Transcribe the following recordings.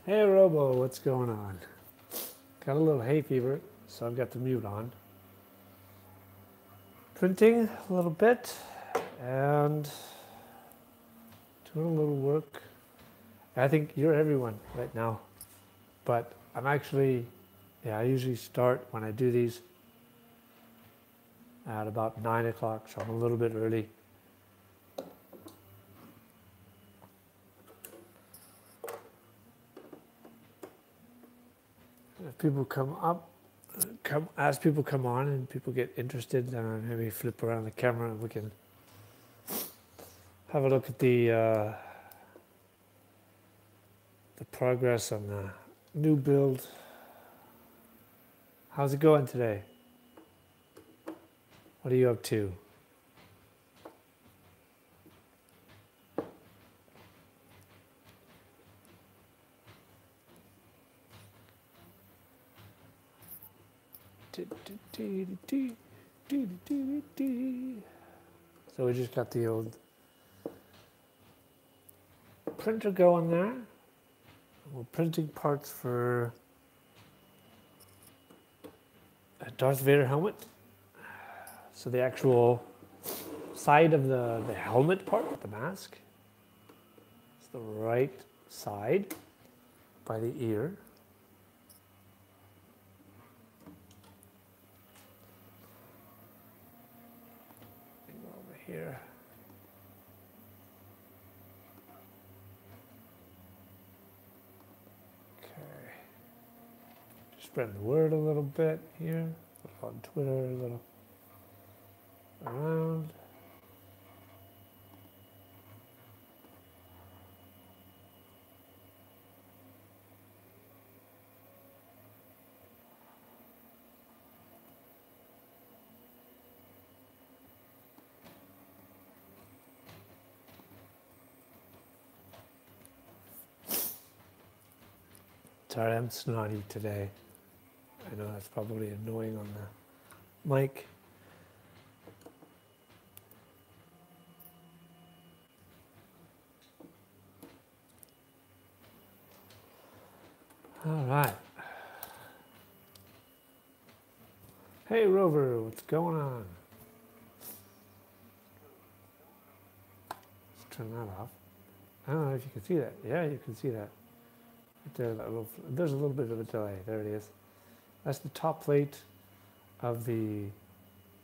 Hey Robo, what's going on? Got a little hay fever, so I've got the mute on. Printing a little bit and doing a little work. I think you're everyone right now, but I'm actually, I usually start when I do these at about 9 o'clock, so I'm a little bit early. If people come up, as people come on and people get interested, maybe flip around the camera and we can have a look at the progress on the new build. How's it going today? What are you up to? So we just got the old printer going there. We're printing parts for a Darth Vader helmet. So the actual side of the helmet part, the mask, it's the right side by the ear. Over here. Okay. Just spreading the word a little bit here. A little on Twitter, a little around. Sorry, I'm snotty today. I know that's probably annoying on the mic. All right. Hey Rover, what's going on? Let's turn that off. I don't know if you can see that. Yeah, you can see that. Right there, there's a little bit of a delay. There it is. That's the top plate of the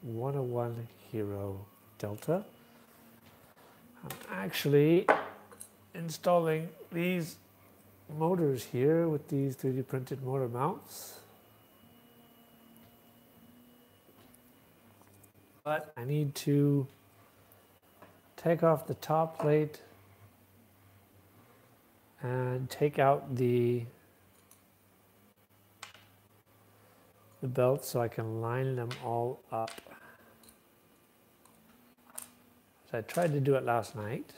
101 Hero Delta. I'm actually installing these motors here with these 3D printed motor mounts. But I need to take off the top plate and take out the belt so I can line them all up. So I tried to do it last night,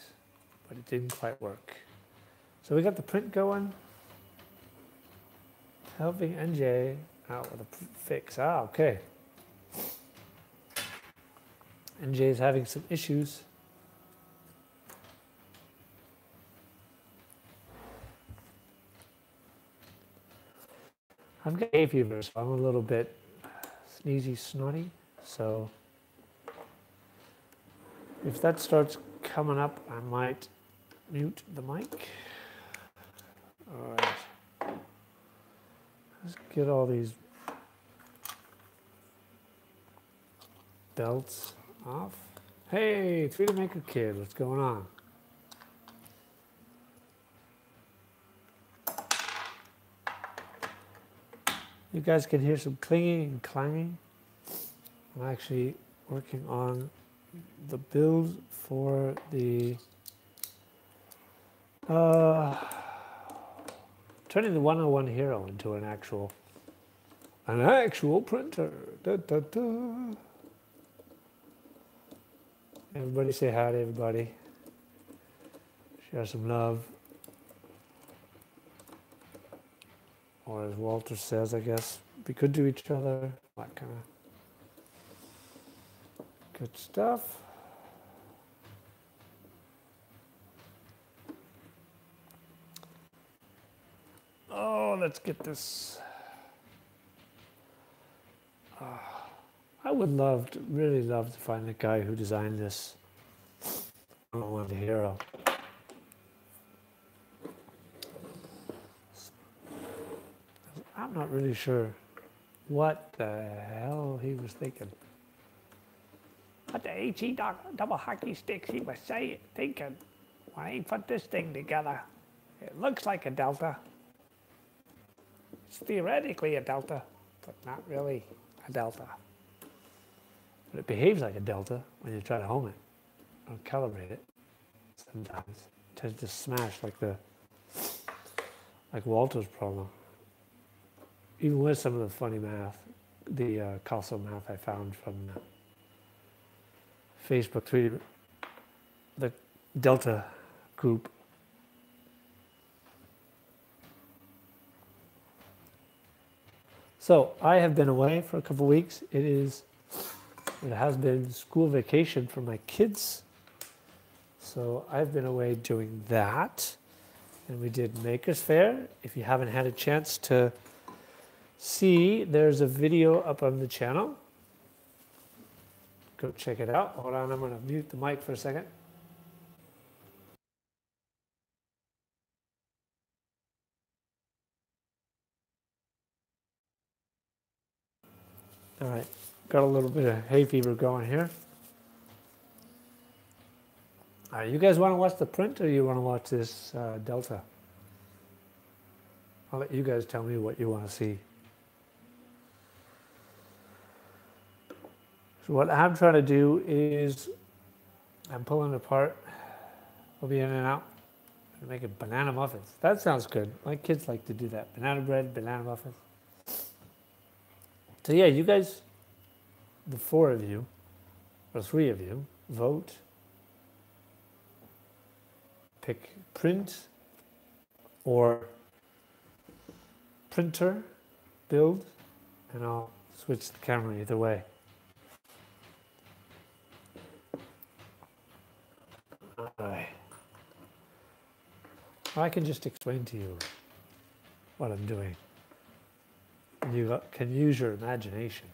but it didn't quite work. So we got the print going, helping NJ out with a fix. Ah, okay. NJ is having some issues. I've got hay fever, so I'm a little bit sneezy, snotty. So if that starts coming up, I might mute the mic. All right. Let's get all these belts off. Hey, 3D Maker Kid, what's going on? You guys can hear some clinging and clanging. I'm actually working on the build for the turning the 101 Hero into an actual printer. Da, da, da. Everybody say hi to everybody. Share some love. Or as Walter says, I guess, be good to each other. That kind of good stuff. let's get this. I would love to, really love to find the guy who designed this. I don't want the hero. I'm not really sure what the hell he was thinking. What the HE double hockey sticks he was thinking when he put this thing together. It looks like a delta. It's theoretically a delta, but not really a delta. But it behaves like a delta when you try to home it or calibrate it. Sometimes it tends to smash like Walter's problem. Even with some of the funny math, the causal math I found from Facebook tweet, the Delta group. So I have been away for a couple of weeks. It has been school vacation for my kids. So I've been away doing that. And we did Makers Fair. If you haven't had a chance to see, there's a video up on the channel. Go check it out. Hold on, I'm going to mute the mic for a second. All right, got a little bit of hay fever going here. All right, you guys want to watch the print or you want to watch this Delta? I'll let you guys tell me what you want to see. So what I'm trying to do is I'm pulling it apart. I'll be in and out and making banana muffins. That sounds good. My kids like to do that. Banana bread, banana muffins. So yeah, you guys, the 4 of you, or 3 of you, vote. Pick print or printer, build, and I'll switch the camera either way. All right. I can just explain to you what I'm doing. You can use your imagination.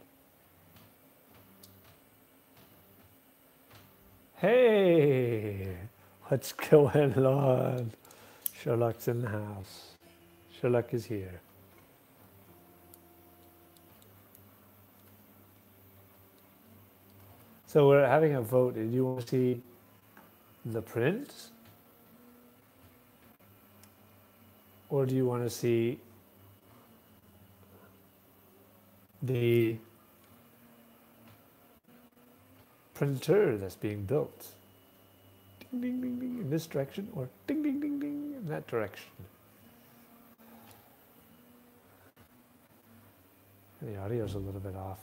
Hey, what's going on? Sherlock's in the house. Sherlock is here. So we're having a vote. Do you want to see the print? Or do you want to see the printer that's being built? Ding, ding, ding, ding in this direction, or ding, ding, ding, ding in that direction. And the audio's a little bit off.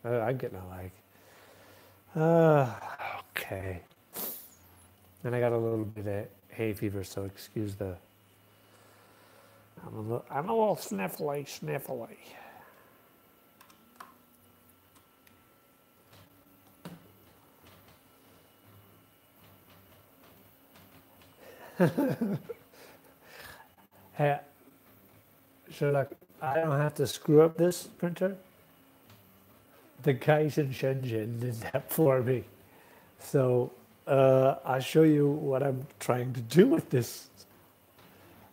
Yeah. I'm getting a lag. Okay. And I got a little bit of hay fever, so excuse the. I'm a little sniffly. Hey, Sherlock, I don't have to screw up this printer. The guys in Shenzhen did that for me. So I'll show you what I'm trying to do with this.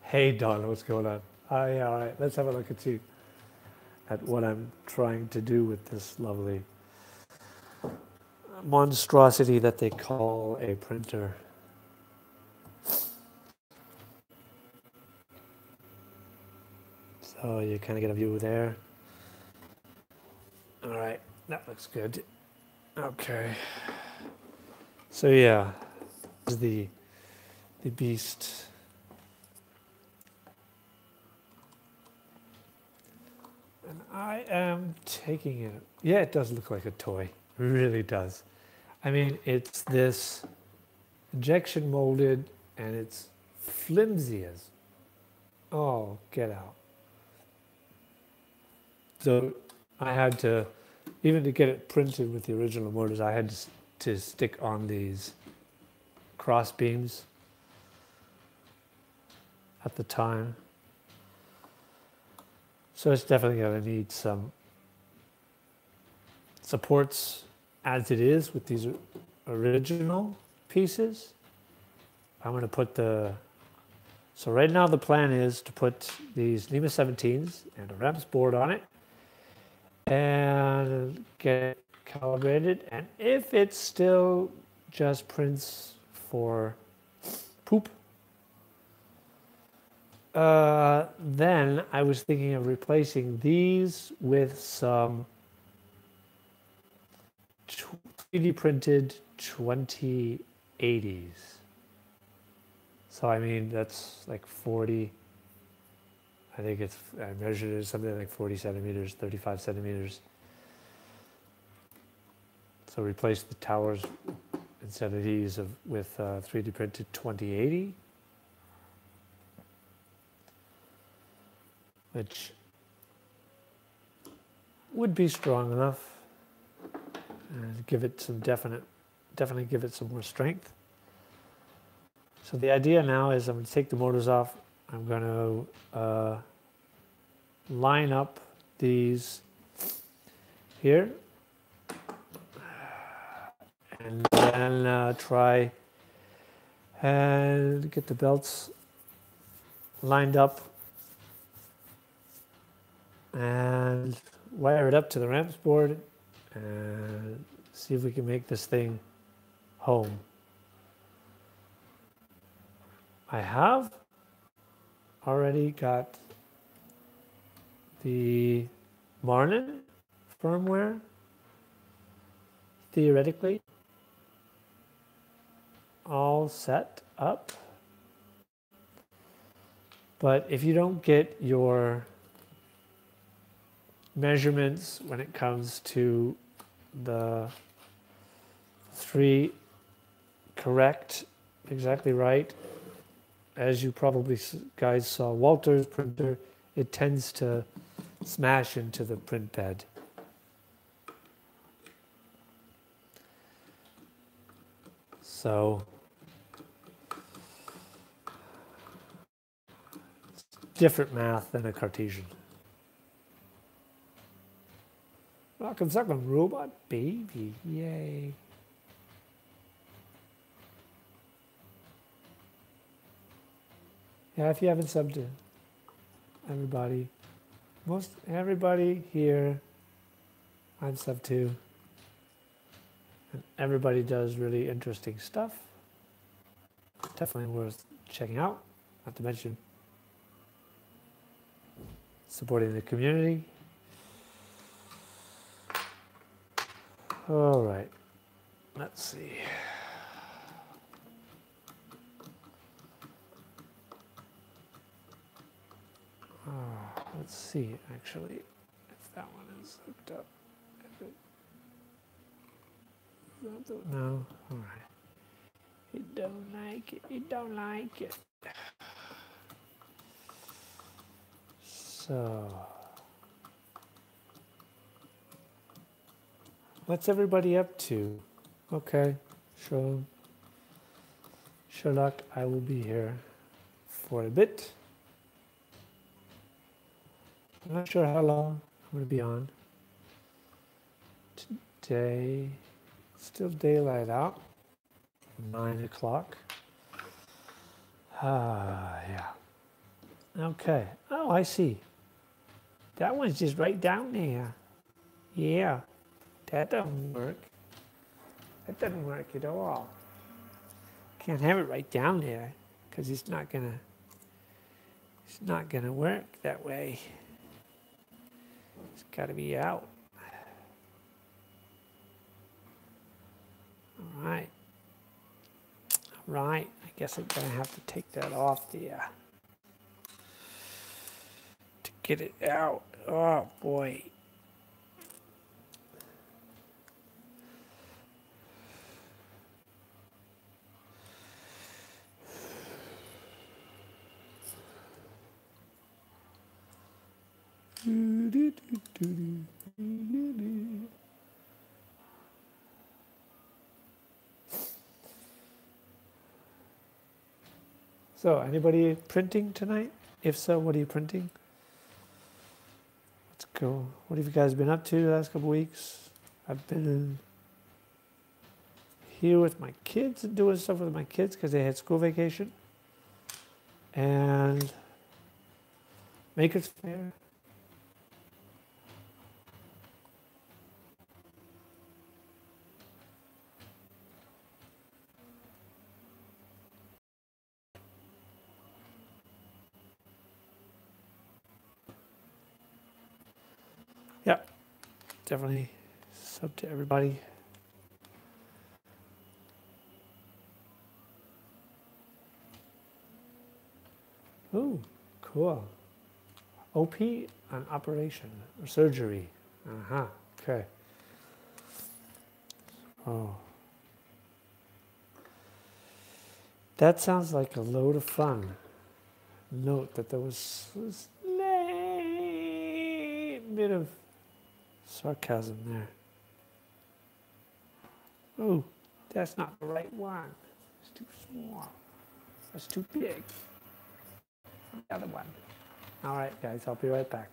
Hey, Don, what's going on? Oh, yeah, all right, let's have a look at what I'm trying to do with this lovely monstrosity that they call a printer. So you kind of get a view there. All right, that looks good. Okay. So yeah, this is the beast. And I am taking it. Yeah, it does look like a toy. It really does. I mean, it's this injection molded and it's flimsy as, oh, get out. So I had to, even to get it printed with the original motors, I had to stick on these cross beams at the time. So it's definitely going to need some supports as it is with these original pieces. I'm going to put so right now the plan is to put these NEMA 17s and a REMS board on it and get it calibrated. And if it still just prints for poop, then I was thinking of replacing these with some 3D printed 2080s. So I mean, that's like 40, I measured it something like 40 centimeters, 35 centimeters. So replace the towers instead of these with 3D printed 2080. Which would be strong enough and give it some definitely give it some more strength. So the idea now is I'm going to take the motors off. I'm going to line up these here and then try and get the belts lined up and wire it up to the ramps board and see if we can make this thing home. I have already got the Marlin firmware theoretically all set up, but if you don't get your measurements when it comes to the 3 correct, exactly right, as you probably guys saw Walter's printer, it tends to smash into the print bed. So it's different math than a Cartesian. Welcome, second robot baby, yay. Yeah, if you haven't subbed to everybody, most everybody here I'm subbed to, and everybody does really interesting stuff. Definitely worth checking out, not to mention supporting the community. All right, let's see. Let's see, actually, if that one is hooked up. No, all right. It don't like it, it don't like it. So, what's everybody up to? Okay, Sherlock, I will be here for a bit. I'm not sure how long I'm going to be on. Today, still daylight out, 9 o'clock. Yeah. Okay. Oh, I see. That one's just right down there. Yeah. That doesn't work. That doesn't work at all. Can't have it right down there because it's not gonna work that way. It's got to be out. All right. All right. I guess I'm going to have to take that off there to get it out. Oh, boy. So, anybody printing tonight? If so, what are you printing? Cool. What have you guys been up to the last couple weeks? I've been here with my kids and doing stuff with my kids because they had school vacation. And Makerspace. Yeah, definitely sub to everybody. Ooh, cool. OP on operation or surgery. Uh-huh. Okay. Oh. That sounds like a load of fun. Note that there was a slight bit of sarcasm there. Oh, that's not the right one. It's too small. That's too big. The other one. All right, guys, I'll be right back.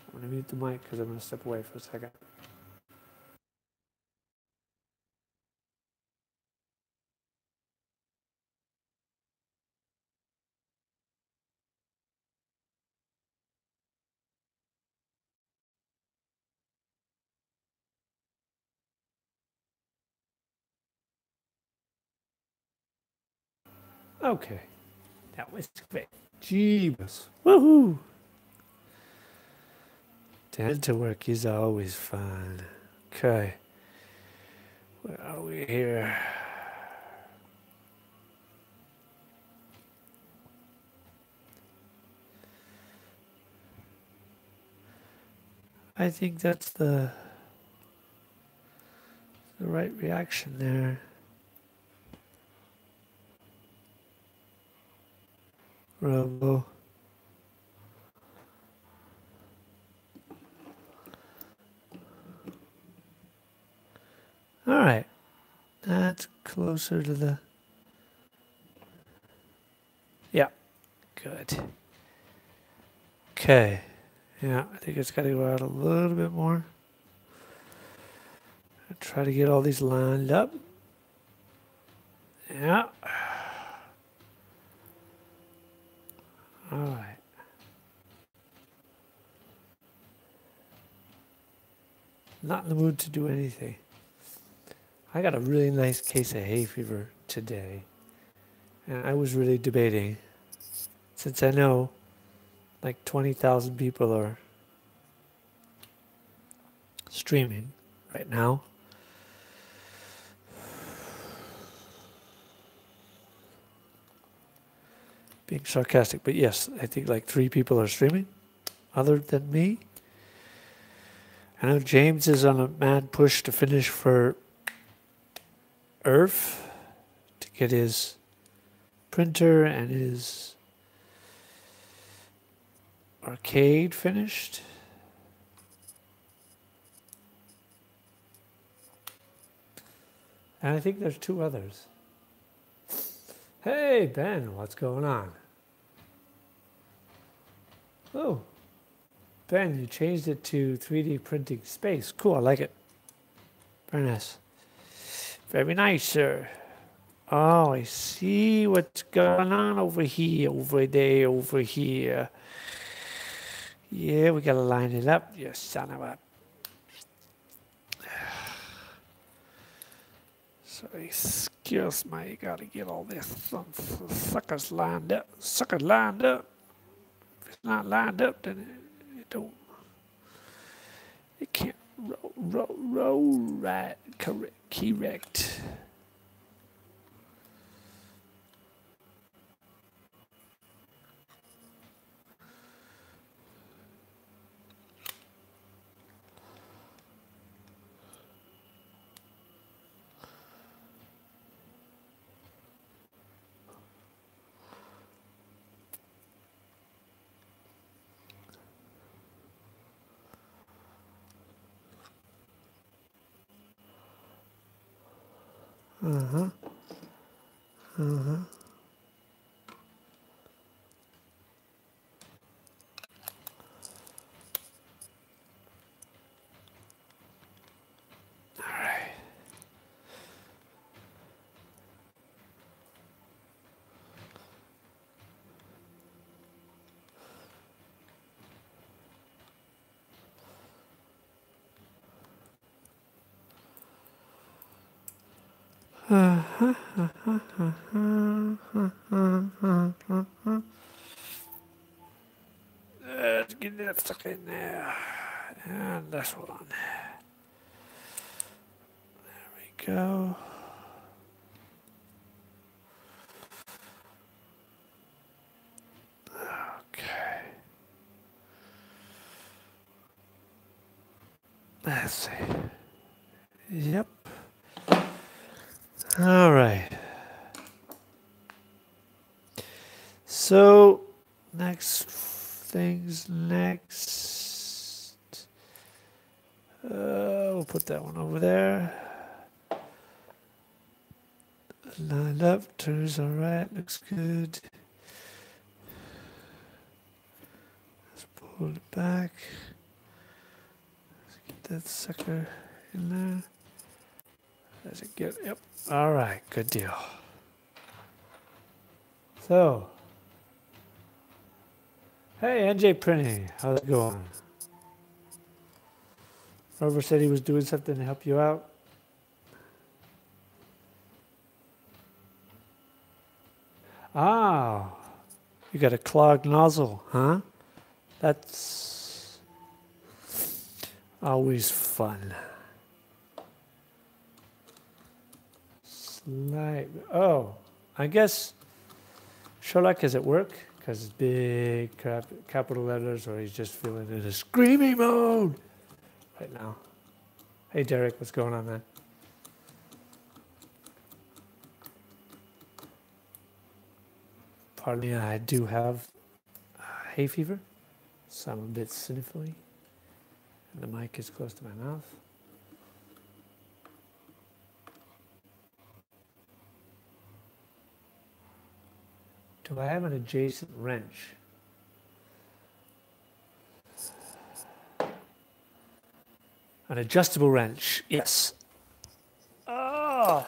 I'm going to mute the mic because I'm going to step away for a second. Okay, that was great. Jeebus. Woohoo! Dental work is always fun. Okay. Where are we here? I think that's the right reaction there. Bravo. All right. That's closer to the... Yeah. Good. Okay. Yeah, I think it's got to go out a little bit more. I'll try to get all these lined up. Yeah. All right. Not in the mood to do anything. I got a really nice case of hay fever today. And I was really debating, since I know like 20,000 people are streaming right now. Being sarcastic, but yes, I think like 3 people are streaming other than me. I know James is on a mad push to finish for Earth to get his printer and his arcade finished. And I think there's 2 others. Hey, Ben, what's going on? Oh, Ben, you changed it to 3D printing space. Cool, I like it. Very nice. Very nice, sir. Oh, I see what's going on over here, over there, over here. Yeah, we gotta line it up, you son of a... Sorry, excuse me, gotta get all this suckers lined up. Sucker lined up. If it's not lined up, then it don't... It can't roll right, correct. Let's get that stuck in there. And this one. There we go. Okay. Let's see. Yep. All right. So, things next. We'll put that one over there. Lined up, turns all right, looks good. Let's pull it back. Let's get that sucker in there. Does it get, yep, all right, good deal. So, hey, NJ Printing, how's it going? Robert said he was doing something to help you out. Ah, you got a clogged nozzle, huh? That's always fun. Oh, I guess Sherlock is at work because it's big capital letters, or he's just feeling in a screaming mode right now. Hey, Derek, what's going on, man? Pardon me, I do have hay fever, so I'm a bit sniffly, and the mic is close to my mouth. Do I have an adjacent wrench? An adjustable wrench, yes. Oh!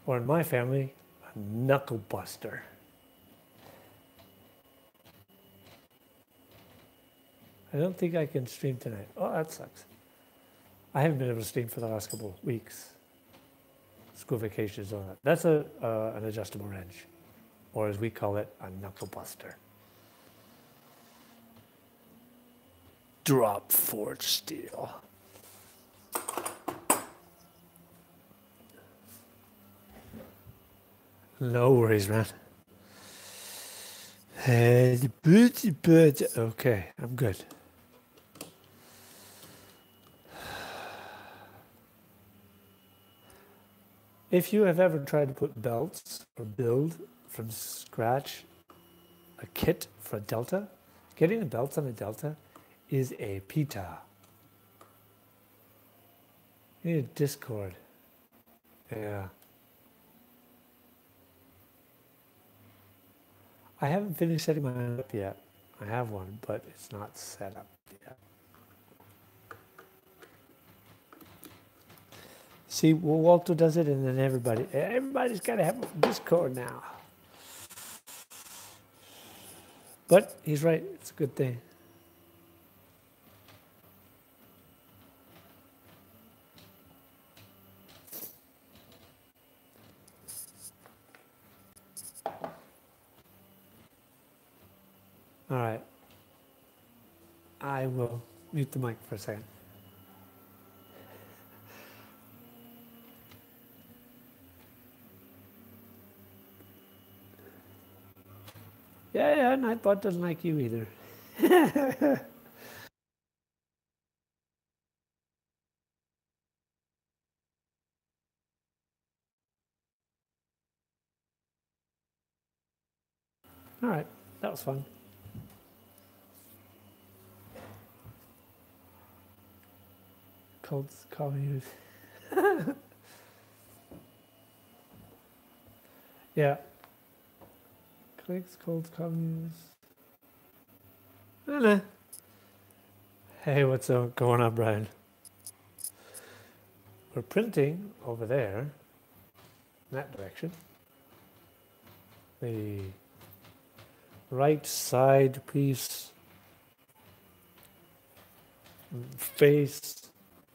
Or in my family, a knuckle buster. I don't think I can stream tonight. Oh, that sucks. I haven't been able to stream for the last couple of weeks. School vacations, all that. That's an adjustable wrench, or as we call it, a knuckle buster. Drop forged steel. No worries, man. Okay, I'm good. If you have ever tried to put belts or build from scratch a kit for a Delta, getting the belts on a Delta is a pita. You need a Discord. Yeah. I haven't finished setting mine up yet. I have one, but it's not set up yet. See, well, Walter does it, and then everybody's got to have a Discord now. But he's right, it's a good thing. All right. I will mute the mic for a second. Yeah, Nightbot doesn't like you either. All right, that was fun. Colds calling you. Yeah. Clicks, colds, calling you. Hey, what's going on, Brian? We're printing over there, in that direction. The right side piece, face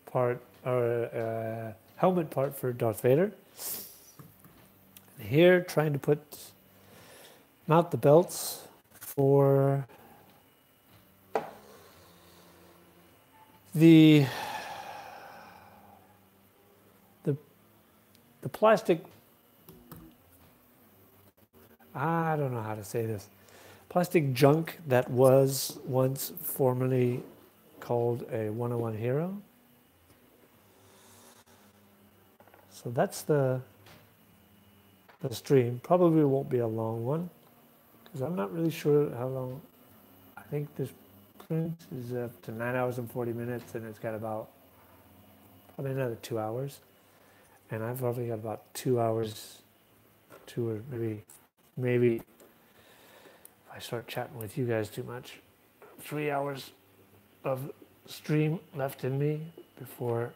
part, or helmet part for Darth Vader. Here, trying to mount the belts for the plastic, I don't know how to say this, plastic junk that was once formerly called a 101 Hero. So that's the stream. Probably won't be a long one because I'm not really sure how long. I think this print is up to 9 hours and 40 minutes, and it's got about probably another 2 hours. And I've probably got about 2 hours, or maybe if I start chatting with you guys too much, 3 hours of stream left in me before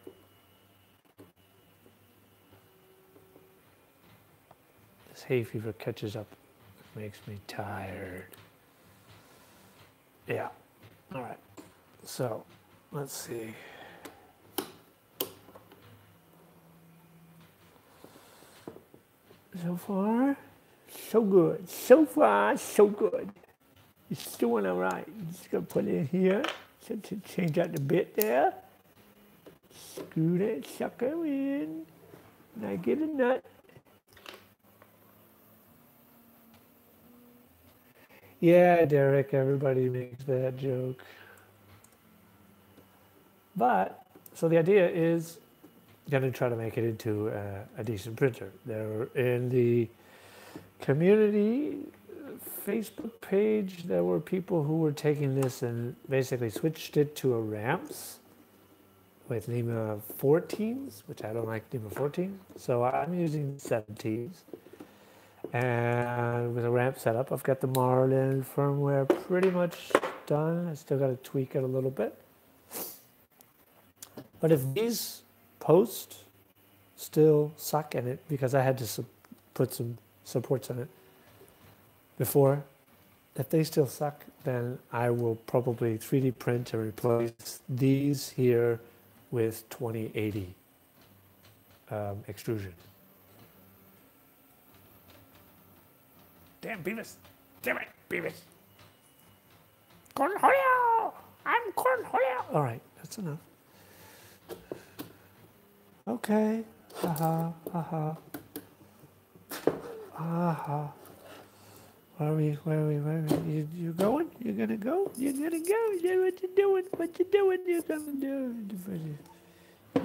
this hay fever catches up. It makes me tired. Yeah. All right. So let's see. So far, so good. So far, so good. It's doing all right. Just gonna put it in here. So to change out the bit there. Screw that sucker in. And I get a nut. Yeah, Derek, everybody makes that joke. But, so the idea is going to try to make it into a decent printer. There in the community Facebook page, there were people who were taking this and basically switched it to a ramps with NEMA 14s, which I don't like NEMA 14. So I'm using 17s. And with a ramp setup, I've got the Marlin firmware pretty much done. I still got to tweak it a little bit. But if these posts still suck in it, because I had to put some supports on it before, if they still suck, then I will probably 3D print and replace these here with 2080 extrusion. Damn, Beavis. Damn it, Beavis. Cornholio! I'm Cornholio! All right, that's enough. Okay. Haha, haha. Haha. Where are we? You going? You're gonna go? You're gonna go? Yeah, what you doing? What you doing? You're gonna do?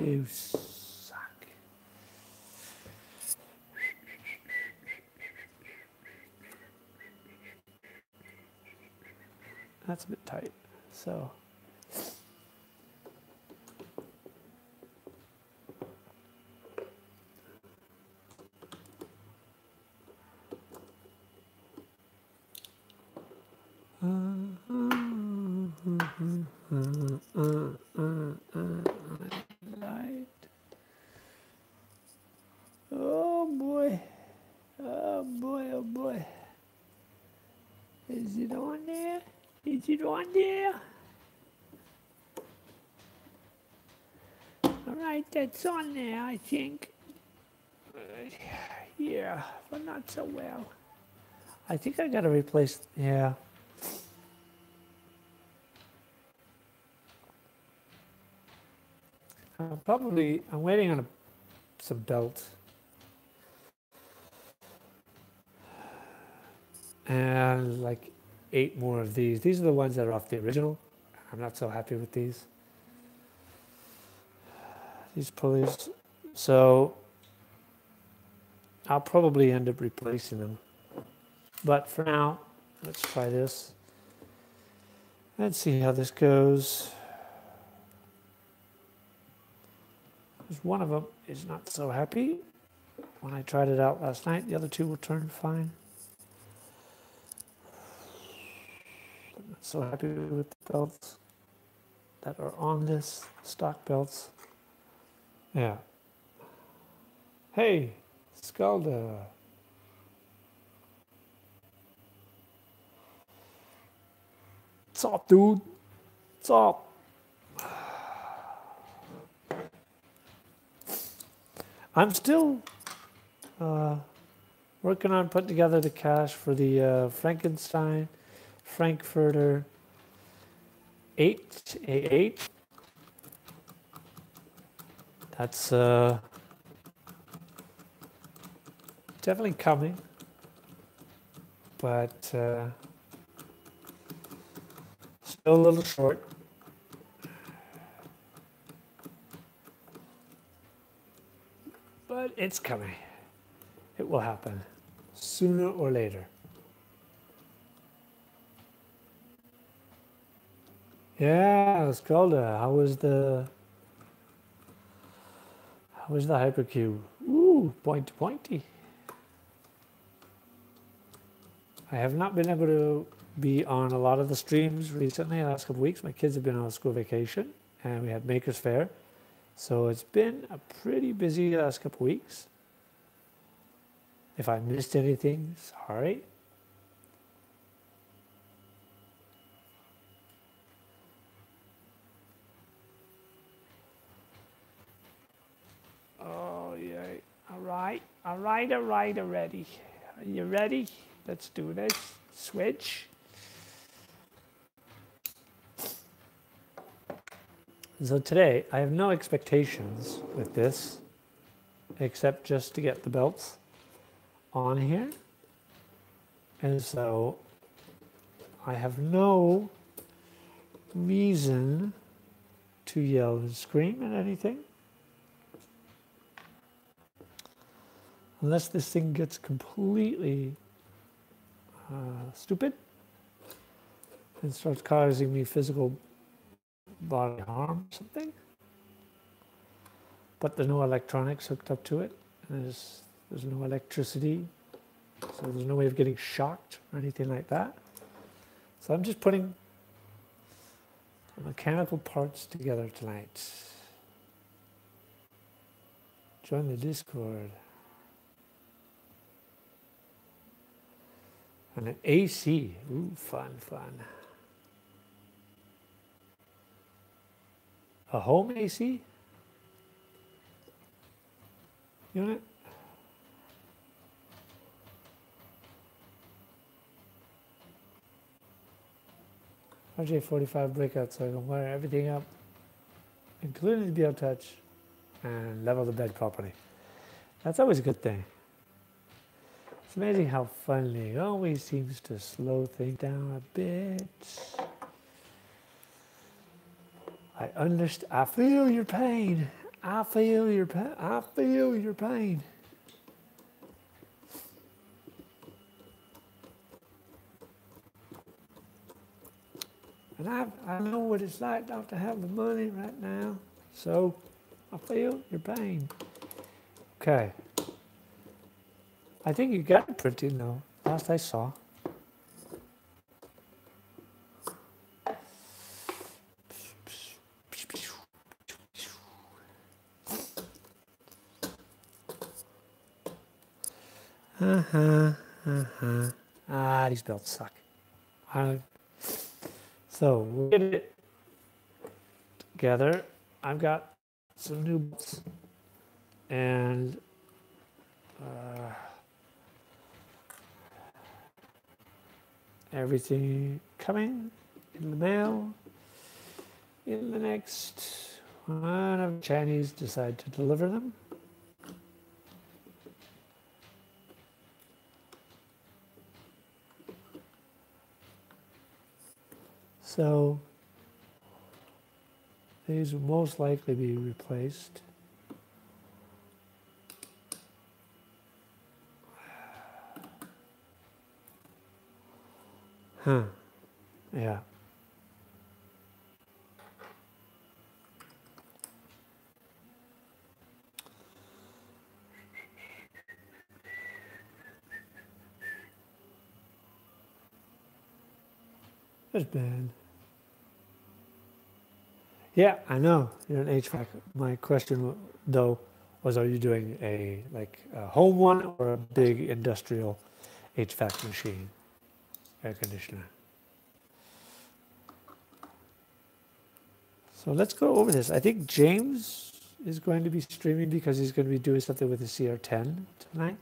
You suck. That's a bit tight. So. Light. Oh boy. Oh boy, oh boy. Is it on there? Is it on there? All right, that's on there, I think. Yeah, but not so well. I think I gotta replace, yeah. I'm waiting on some belts. And like 8 more of these. These are the ones that are off the original. I'm not so happy with these. These pulleys. So I'll probably end up replacing them. But for now, let's try this. Let's see how this goes. Because one of them is not so happy. When I tried it out last night, the other 2 will turn fine. I'm not so happy with the belts that are on this, stock belts. Yeah. Hey, Skalda. What's up, dude? What's up? I'm still working on putting together the cache for the Frankenstein Frankfurter 8A8. That's definitely coming, but still a little short. But it's coming. It will happen sooner or later. Yeah, Skrelda, how was the hypercube? Ooh, pointy. I have not been able to be on a lot of the streams recently, the last couple of weeks. My kids have been on school vacation, and we had Makers Fair. So it's been a pretty busy last couple of weeks. If I missed anything, sorry. Oh, yeah. All right, already. Are you ready? Let's do this. Switch. So today, I have no expectations with this, except just to get the belts on here. And so I have no reason to yell and scream at anything. Unless this thing gets completely stupid and starts causing me physical body harm or something. But there's no electronics hooked up to it. There's no electricity. So there's no way of getting shocked or anything like that. So I'm just putting the mechanical parts together tonight. Join the Discord. And an AC. Ooh, fun. A home AC unit? RJ45 breakout so I can wire everything up, including the BeoTouch, and level the bed properly. That's always a good thing. It's amazing how funny always seems to slow things down a bit. I understand. I feel your pain. I feel your pain. I feel your pain. And I know what it's like not to have the money right now. So I feel your pain. Okay. I think you got it printing though. Last I saw. Ah, these belts suck. So we'll get it together. I've got some new belts and everything coming in the mail in the next one of the Chinese decide to deliver them. So these will most likely be replaced. Yeah. That's bad. Yeah, I know. You're an HVAC. My question, though, was are you doing a home one or a big industrial HVAC machine, air conditioner? So let's go over this. I think James is going to be streaming because he's going to be doing something with the CR10 tonight.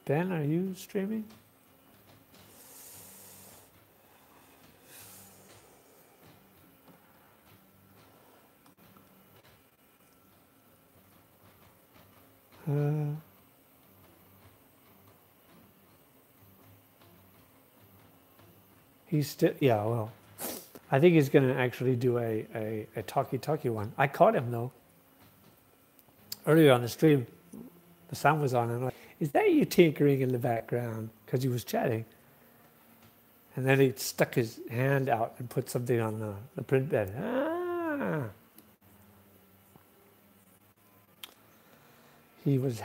Ben, are you streaming? He's still, yeah, well, I think he's going to actually do a talkie one. I caught him though. Earlier on the stream, the sound was on and I'm like, is that you tinkering in the background? Because he was chatting. And then he stuck his hand out and put something on the print bed. Ah. He was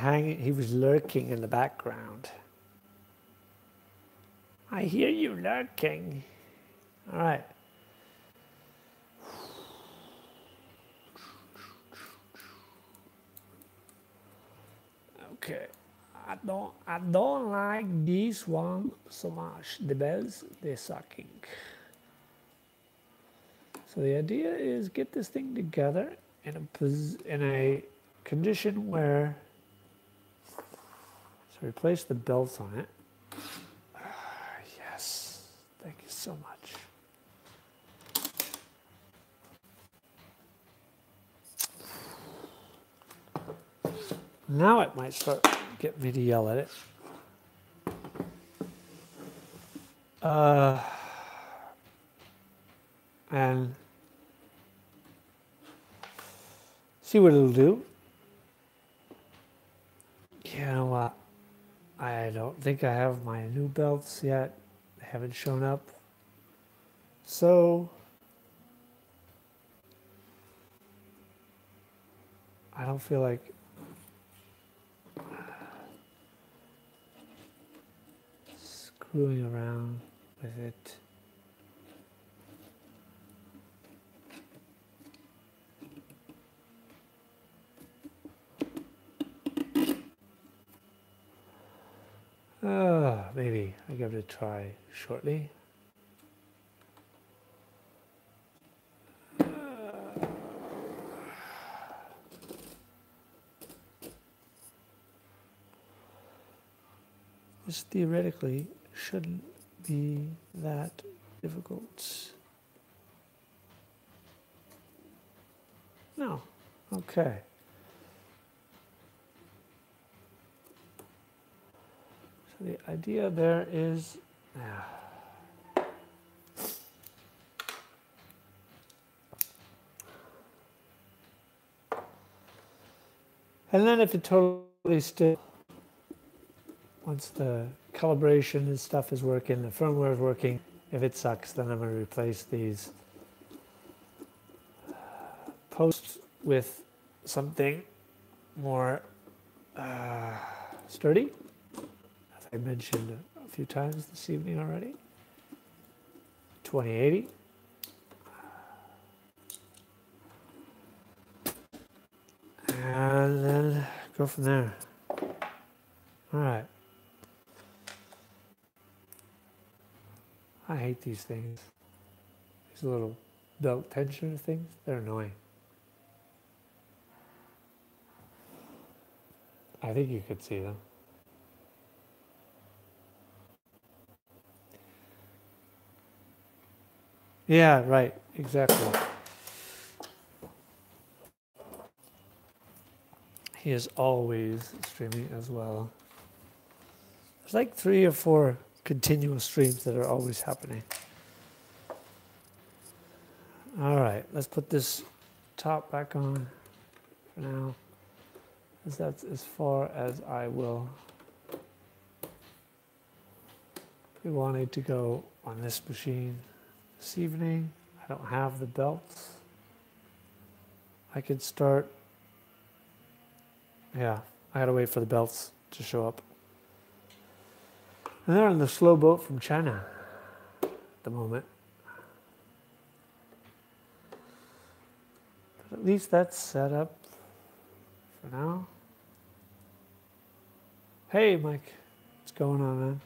lurking in the background. I hear you lurking. All right. Okay. I don't like this one so much. The bells, they're sucking. So the idea is get this thing together in a condition where, so replace the belts on it. Yes, thank you so much. Now it might start get me to yell at it. And see what it'll do. You know what? I don't think I have my new belts yet. They haven't shown up. So I don't feel like screwing around with it. Maybe I'll give it a try shortly. This theoretically shouldn't be that difficult. No. Okay. So the idea there is, and then if it totally still, once the calibration and stuff is working, the firmware is working, if it sucks, then I'm going to replace these posts with something more sturdy, as I mentioned a few times this evening already. 2080. And then go from there. All right. I hate these things. These little belt tensioner things, they're annoying. I think you could see them. Yeah, right, exactly. He is always streaming as well. There's like 3 or 4 continuous streams that are always happening. All right, let's put this top back on for now, because that's as far as I will be wanting to go on this machine this evening. I don't have the belts. I could start, yeah, I gotta wait for the belts to show up. And they're on the slow boat from China at the moment. But at least that's set up for now. Hey, Mike, what's going on, man?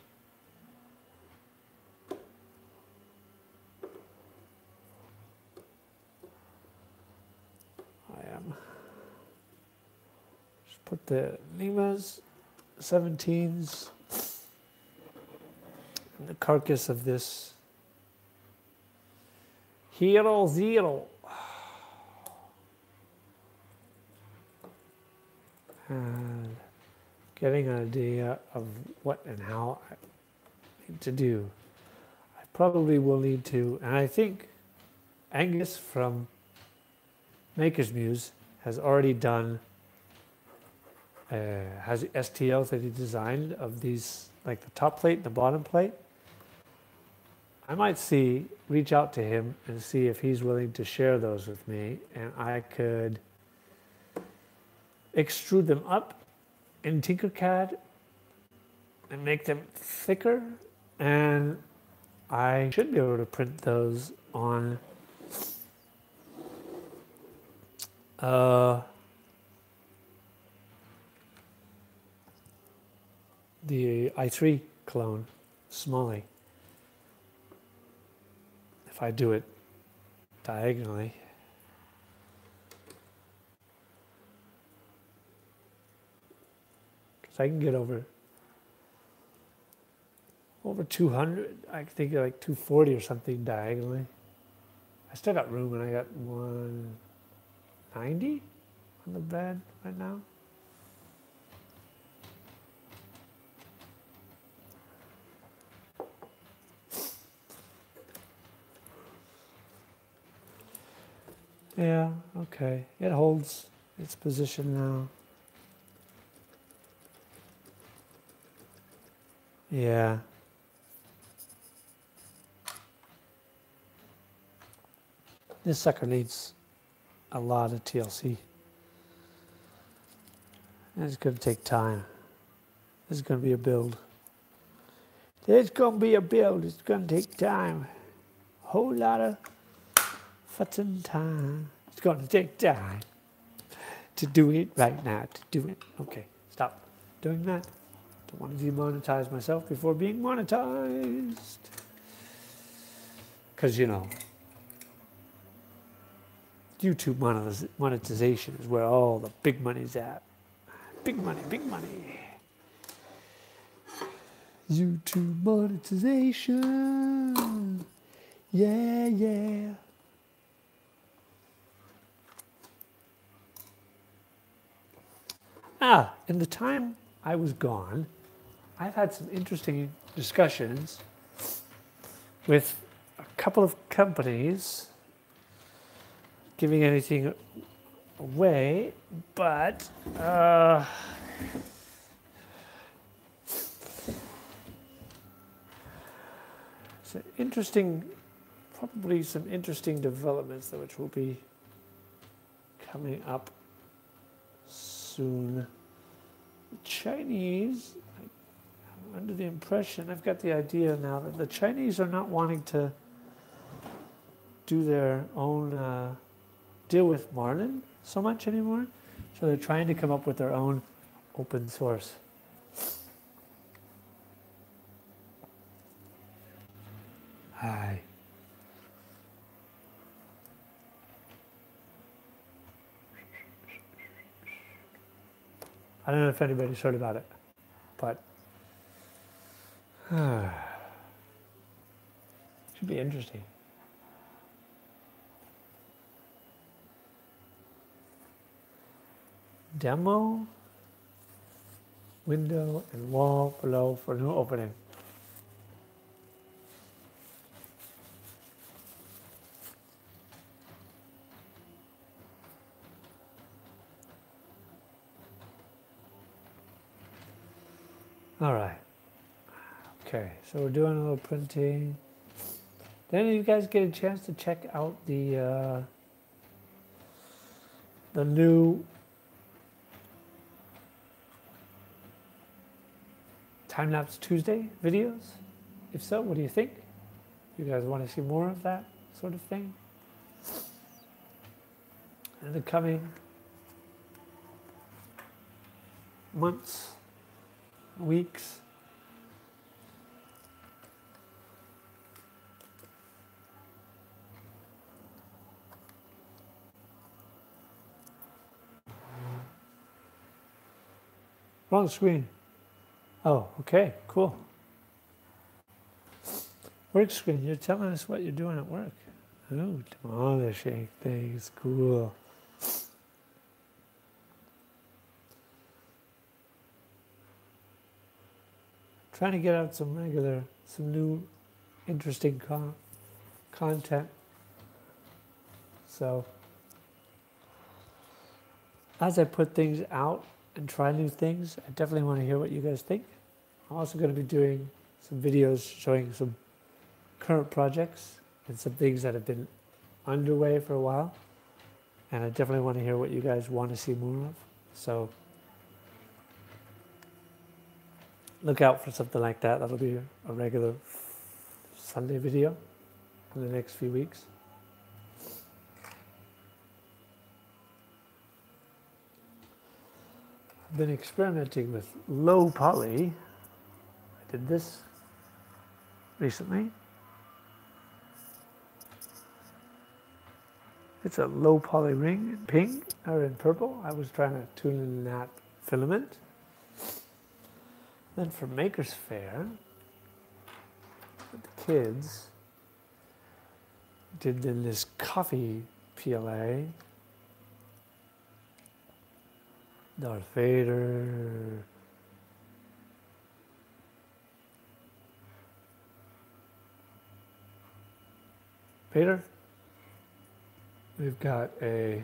put the Limas 17s in the carcass of this Hero Zero. And getting an idea of what and how I need to do. I probably will need to, and I think Angus from Makerspace has already done, has STLs that he designed of these, like the top plate and the bottom plate. I might reach out to him and see if he's willing to share those with me, and I could extrude them up in Tinkercad and make them thicker, and I should be able to print those on the i3 clone, Smalley, if I do it diagonally. Because I can get over 200, I think like 240 or something diagonally. I still got room, and I got 190 on the bed right now. Yeah, okay. It holds its position now. Yeah. This sucker needs a lot of TLC. And it's going to take time. This is going to be a build. It's going to be a build. It's going to take time. A whole lot of fucking time. It's going to take time to do it right now. To do it. Okay, stop doing that. Don't want to demonetize myself before being monetized. Because, you know, YouTube monetization is where all the big money's at. Big money, big money. YouTube monetization. Yeah, yeah. In the time I was gone, I've had some interesting discussions with a couple of companies, giving anything away, but it's an interesting, probably some interesting developments which will be coming up soon. The Chinese, I'm under the impression, I've got the idea now that the Chinese are not wanting to do their own deal with Marlin so much anymore. So they're trying to come up with their own open source. Hi. I don't know if anybody's heard about it, but should be interesting. Demo, window, and wall below for new opening. All right. Okay, so we're doing a little printing. Then you guys get a chance to check out the new Time-Lapse Tuesday videos? If so, what do you think? You guys want to see more of that sort of thing? In the coming months, weeks. Wrong screen. Oh, okay, cool. Work screen, you're telling us what you're doing at work. Oh, demolishing things, cool. Trying to get out some new, interesting content. So, as I put things out and try new things, I definitely want to hear what you guys think. I'm also going to be doing some videos showing some current projects and some things that have been underway for a while. And I definitely want to hear what you guys want to see more of. So, look out for something like that. That'll be a regular Sunday video in the next few weeks. I've been experimenting with low poly. I did this recently. It's a low poly ring in pink or in purple. I was trying to tune in that filament. Then for Makers Fair, with the kids, did in this coffee PLA, Darth Vader, Vader. We've got a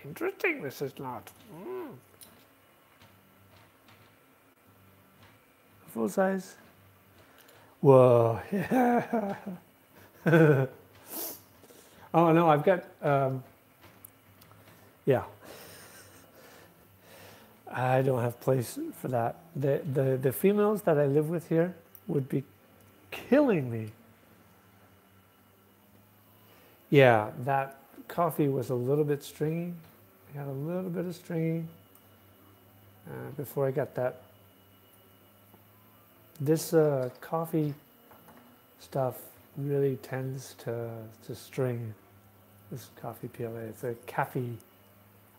interesting, this is not. Full size. Whoa. Yeah. Oh no, I've got, yeah. I don't have place for that. The females that I live with here would be killing me. Yeah, that coffee was a little bit stringy. I had a little bit of stringy before I got that. This coffee stuff really tends to string. This coffee PLA. It's a Cafe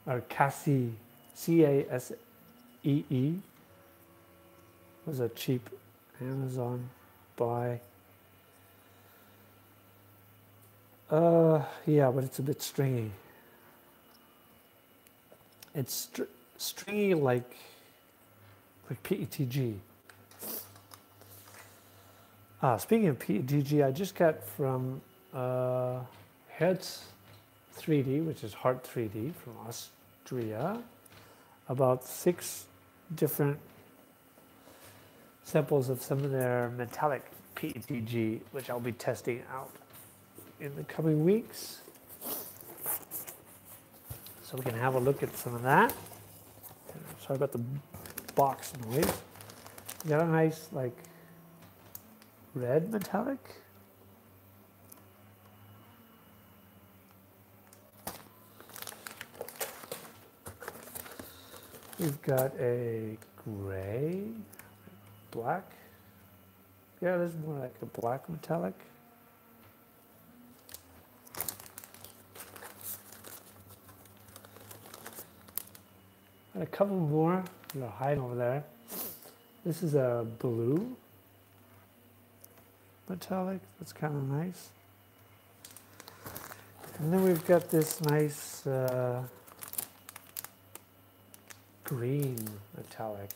or Cassie, Casee. It was a cheap Amazon buy. Yeah, but it's a bit stringy. It's stringy like PETG. Speaking of PETG, I just got from Hertz 3D, which is Heart 3D from Austria, about 6 different samples of some of their metallic PETG, which I'll be testing out in the coming weeks. So we can have a look at some of that. Sorry about the box noise. Got a nice like red metallic. We've got a gray, black. Yeah, this is more like a black metallic. And a couple more that are hiding over there. This is a blue metallic. That's kind of nice. And then we've got this nice green metallic.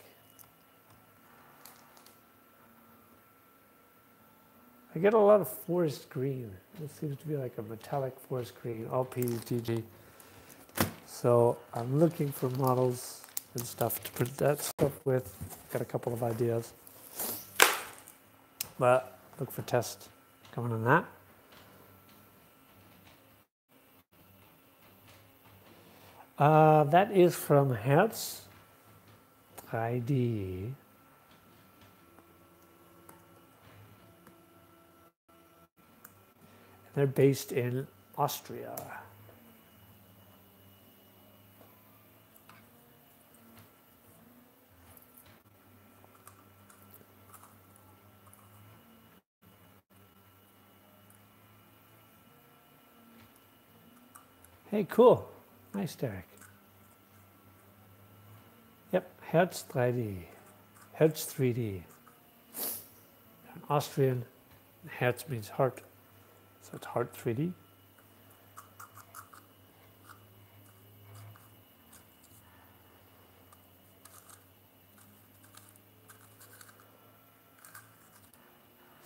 I get a lot of forest green. It seems to be like a metallic forest green, all PETG. So I'm looking for models and stuff to put that stuff with. Got a couple of ideas. But look for tests coming on that. That is from Hertz 3D. They're based in Austria. Hey, cool. Nice, Derek. Yep, Herz 3D. Herz 3D. An Austrian. Herz means heart. So it's heart 3D.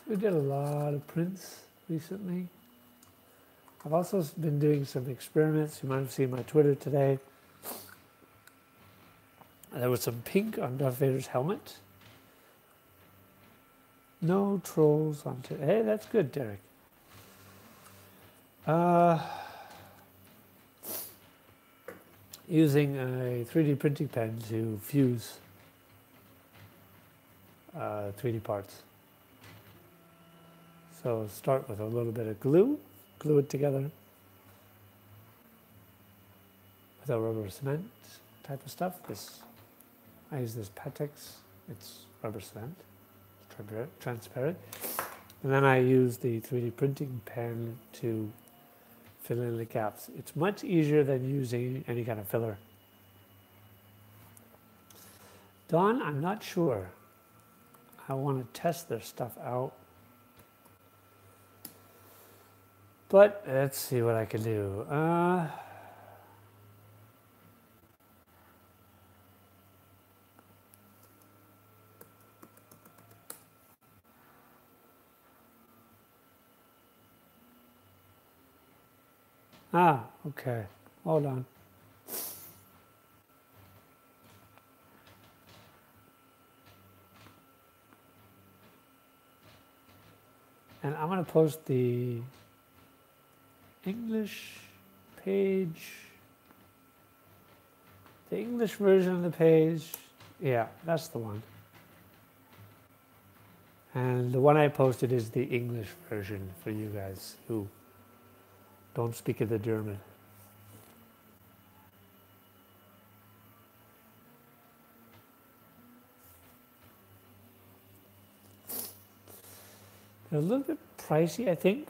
We did a lot of prints recently. I've also been doing some experiments. You might have seen my Twitter today. There was some pink on Darth Vader's helmet. No trolls on today. Hey, that's good, Derek. Using a 3D printing pen to fuse 3D parts. So start with a little bit of glue it together with a rubber cement type of stuff. I use this Patex, it's rubber cement, it's transparent. And then I use the 3D printing pen to fill in the gaps. It's much easier than using any kind of filler. Dawn, I'm not sure. I want to test their stuff out. But let's see what I can do. Okay. Hold on. And I'm going to post the English page, the English version of the page. Yeah, that's the one. And the one I posted is the English version for you guys who don't speak the German. They're a little bit pricey, I think,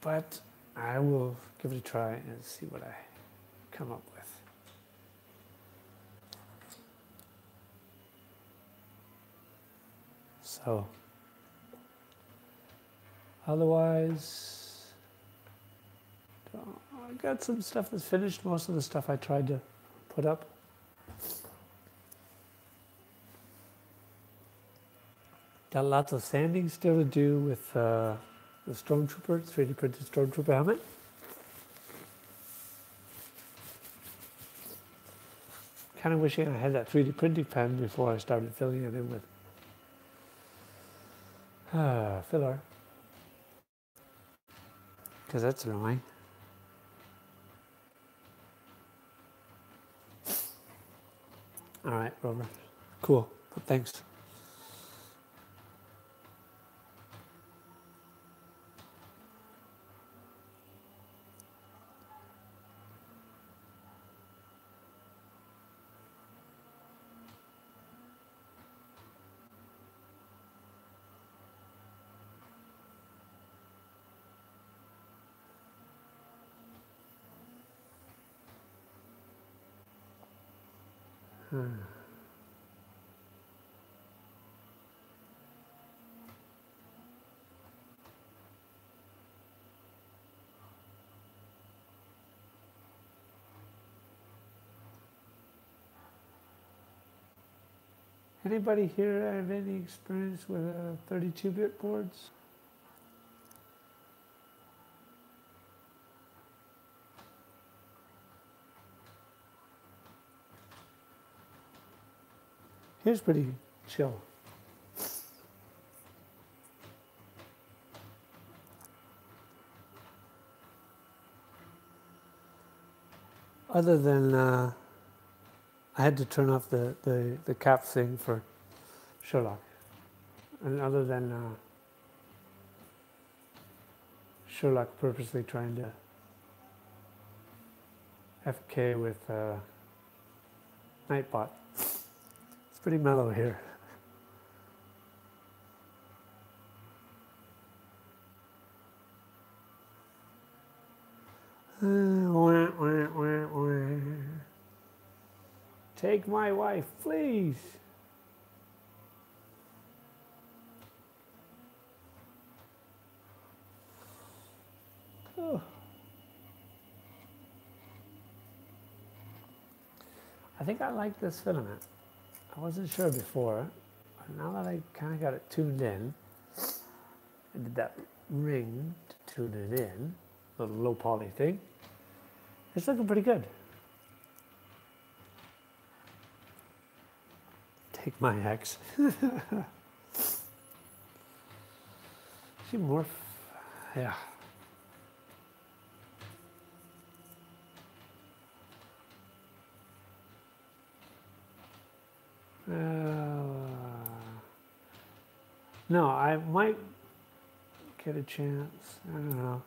but I will give it a try and see what I come up with. So, otherwise, I got some stuff that's finished. Most of the stuff I tried to put up. Got lots of sanding still to do with the Stormtrooper, 3D printed Stormtrooper helmet. Kind of wishing I had that 3D printing pen before I started filling it in with filler. Because that's annoying. All right, Rover. Cool. Thanks. Anybody here have any experience with 32-bit boards? Here's pretty chill. Other than I had to turn off the cap thing for Sherlock. And other than Sherlock purposely trying to FK with Nightbot. It's pretty mellow here. Take my wife, please. Oh. I think I like this filament. I wasn't sure before, but now that I kind of got it tuned in, I did that ring to tune it in, little low poly thing. It's looking pretty good. Take my ex. She morph, yeah. No, I might get a chance. I don't know.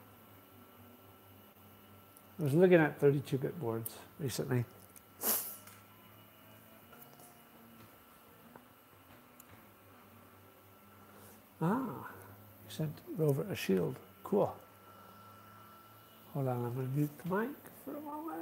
I was looking at 32-bit boards recently. Ah, you sent Rover a shield. Cool. Hold on, I'm going to mute the mic for a moment.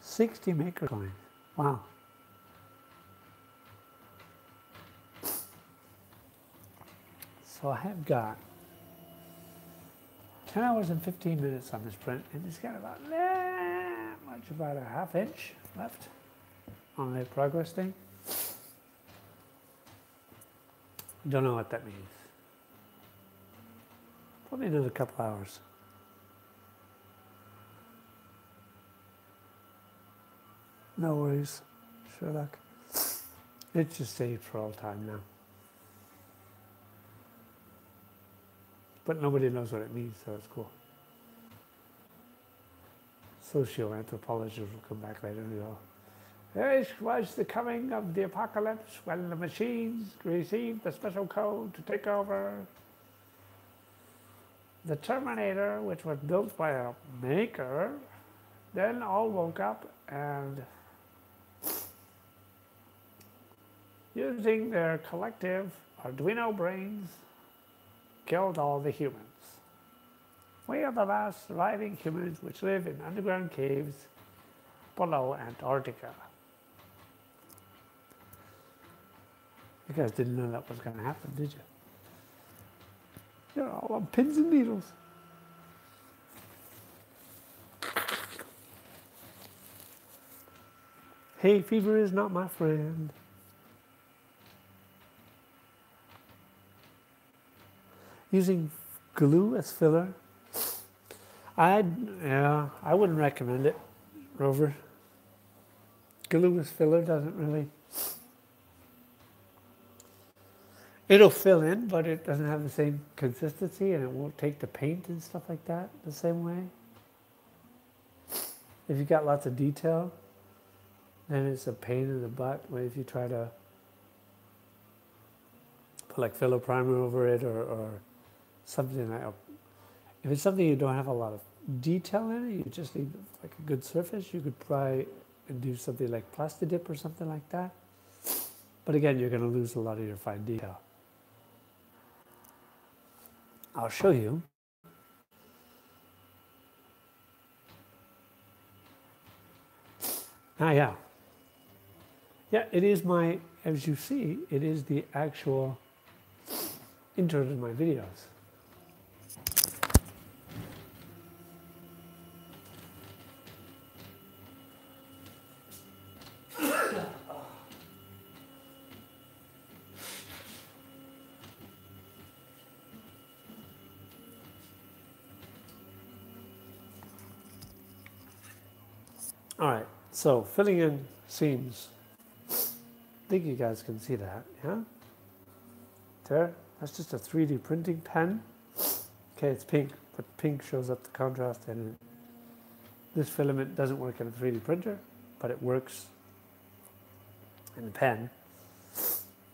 60 maker coins. Wow. So I have got 10 hours and 15 minutes on this print, and it's got about about a ½ inch left on the progress thing. Don't know what that means. Probably another couple hours. No worries, Sherlock. It's just saved for all time now. But nobody knows what it means, so it's cool. Socio-anthropologists will come back later and go, "This was the coming of the apocalypse when the machines received the special code to take over. The Terminator, which was built by a maker, then all woke up and using their collective Arduino brains, killed all the humans. We are the last surviving humans which live in underground caves below Antarctica." You guys didn't know that was going to happen, did you? You're all on pins and needles. Hay fever is not my friend. Using glue as filler. I wouldn't recommend it, Rover. Glue as filler doesn't really. It'll fill in, but it doesn't have the same consistency, and it won't take the paint and stuff like that the same way. If you've got lots of detail, then it's a pain in the butt if you try to put like filler primer over it or something like. If it's something you don't have a lot of detail in it, you just need like a good surface, you could try and do something like Plastidip or something like that. But again, you're going to lose a lot of your fine detail. I'll show you. Ah, yeah. Yeah, it is my, as you see, it is the actual intro to my videos. All right, so filling in seams. I think you guys can see that, yeah? There, that's just a 3D printing pen. Okay, it's pink, but pink shows up the contrast and This filament doesn't work in a 3D printer, but it works in the pen.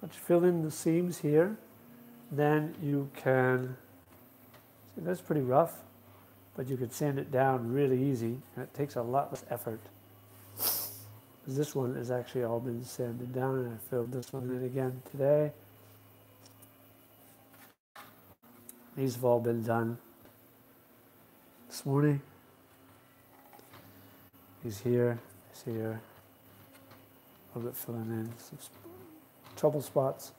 But you fill in the seams here, then you can, see that's pretty rough, but you can sand it down really easy, and it takes a lot less effort. This one has actually all been sanded down, and I filled this one in again today. These have all been done this morning. He's here, he's here. A little bit filling in some trouble spots.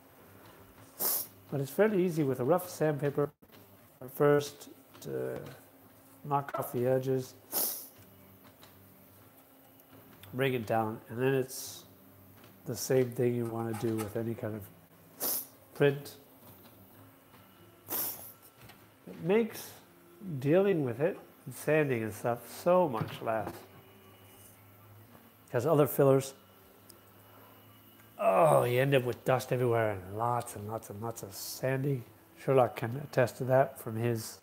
But it's fairly easy with a rough sandpaper first to knock off the edges, bring it down, and then it's the same thing you want to do with any kind of print. It makes dealing with it and sanding and stuff so much less. Because other fillers, oh, you end up with dust everywhere and lots and lots and lots of sanding. Sherlock can attest to that from his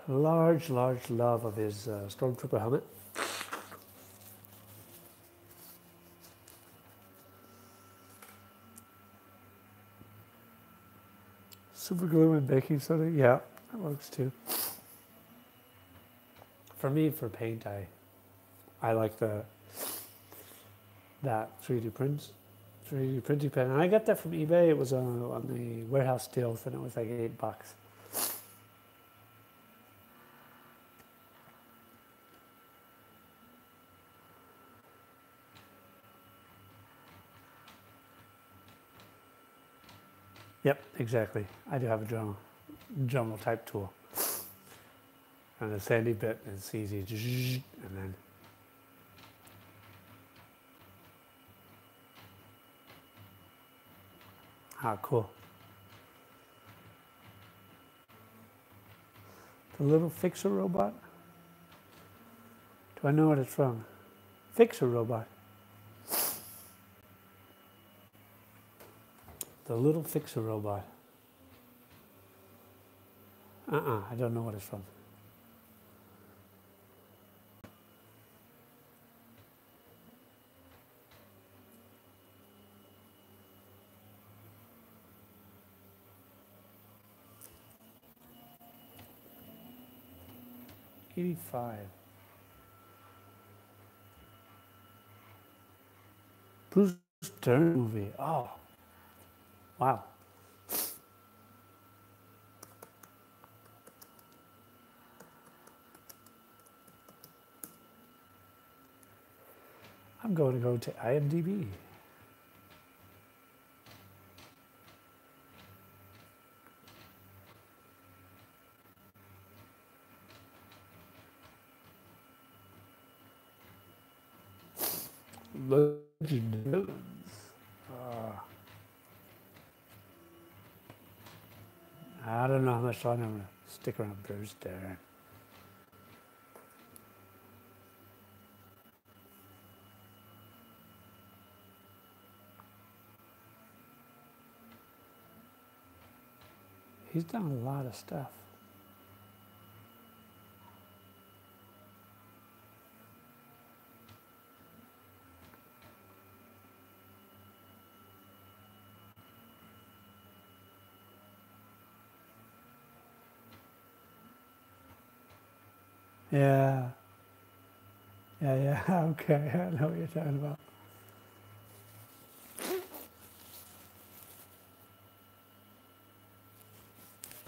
large love of his Stormtrooper helmet. Super glue and baking soda, yeah, that works too. For me, for paint, I like that 3D printing pen, and I got that from eBay. It was on the warehouse deals, and it was like $8. Yep, exactly. I do have a Dremel type tool. And a sandy bit, and it's easy. And then cool. The little fixer robot. Do I know what it's from? Fixer robot. The little fixer robot. I don't know what it's from. '85. Bruce Dern movie. Oh, wow. I'm going to go to IMDb. Legend villains. I don't know how much longer I'm going to stick around Bruce Dern. He's done a lot of stuff. Yeah. Yeah, okay, I know what you're talking about.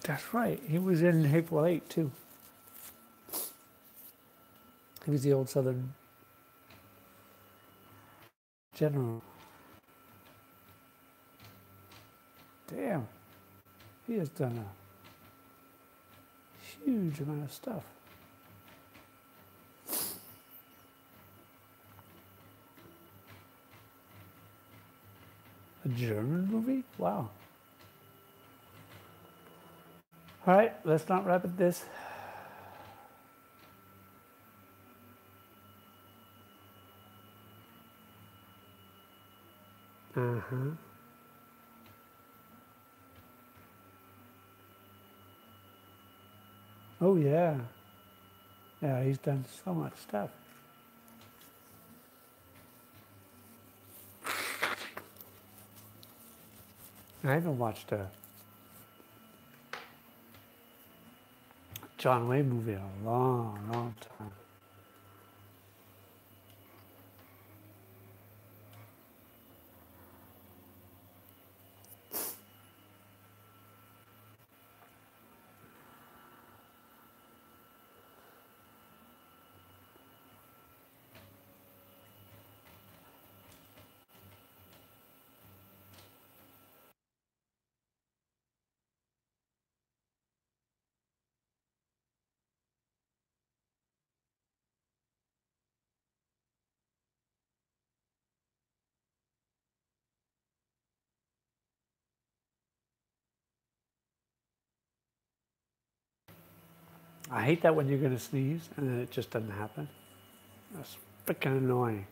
That's right, he was in Hateful Eight too. He was the old Southern general. Damn, he has done a huge amount of stuff. A German movie? Wow. All right, let's not wrap it this. Oh yeah. Yeah, he's done so much stuff. I haven't watched a John Wayne movie in a long, long time. I hate that when you're going to sneeze and then it just doesn't happen. That's freaking annoying.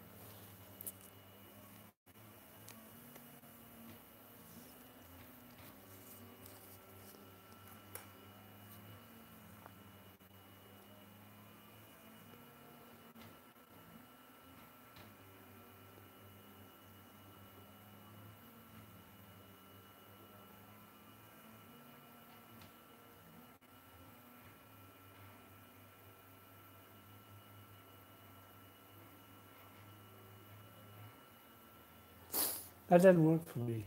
That doesn't work for me.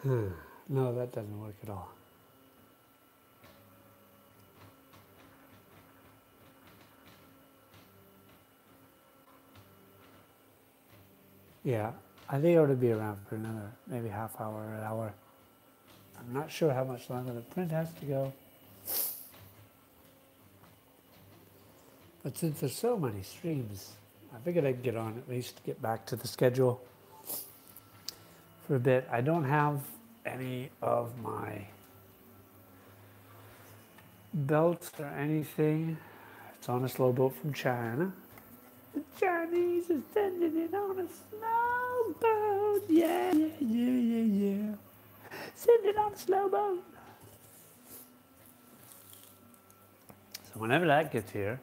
No, that doesn't work at all. Yeah, I think I ought to be around for another maybe half hour or an hour. I'm not sure how much longer the print has to go. But since there's so many streams, I figured I'd get on at least to get back to the schedule for a bit. I don't have any of my belts or anything. It's on a slow boat from China. The Chinese are sending it on a slow boat. Yeah, yeah, yeah, yeah, yeah. Send it on a slow boat. So whenever that gets here,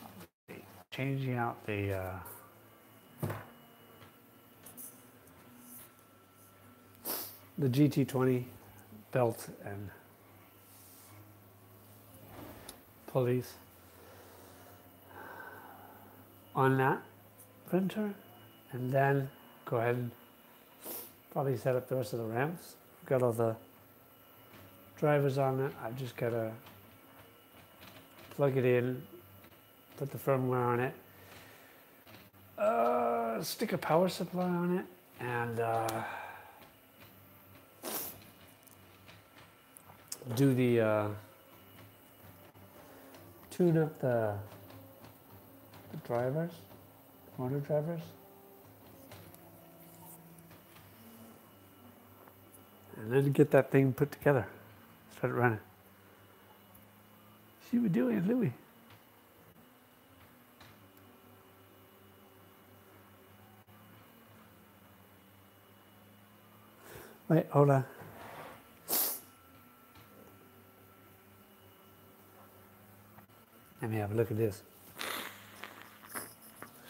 I'll be changing out the GT20 belt and pulleys on that printer, and then go ahead and probably set up the rest of the ramps. I've got all the drivers on it. I've just got to plug it in, put the firmware on it, stick a power supply on it, and do the tune up the drivers, motor drivers, and then get that thing put together, start running. See what we're doing, Louis. Wait, hold on. Let me have a look at this.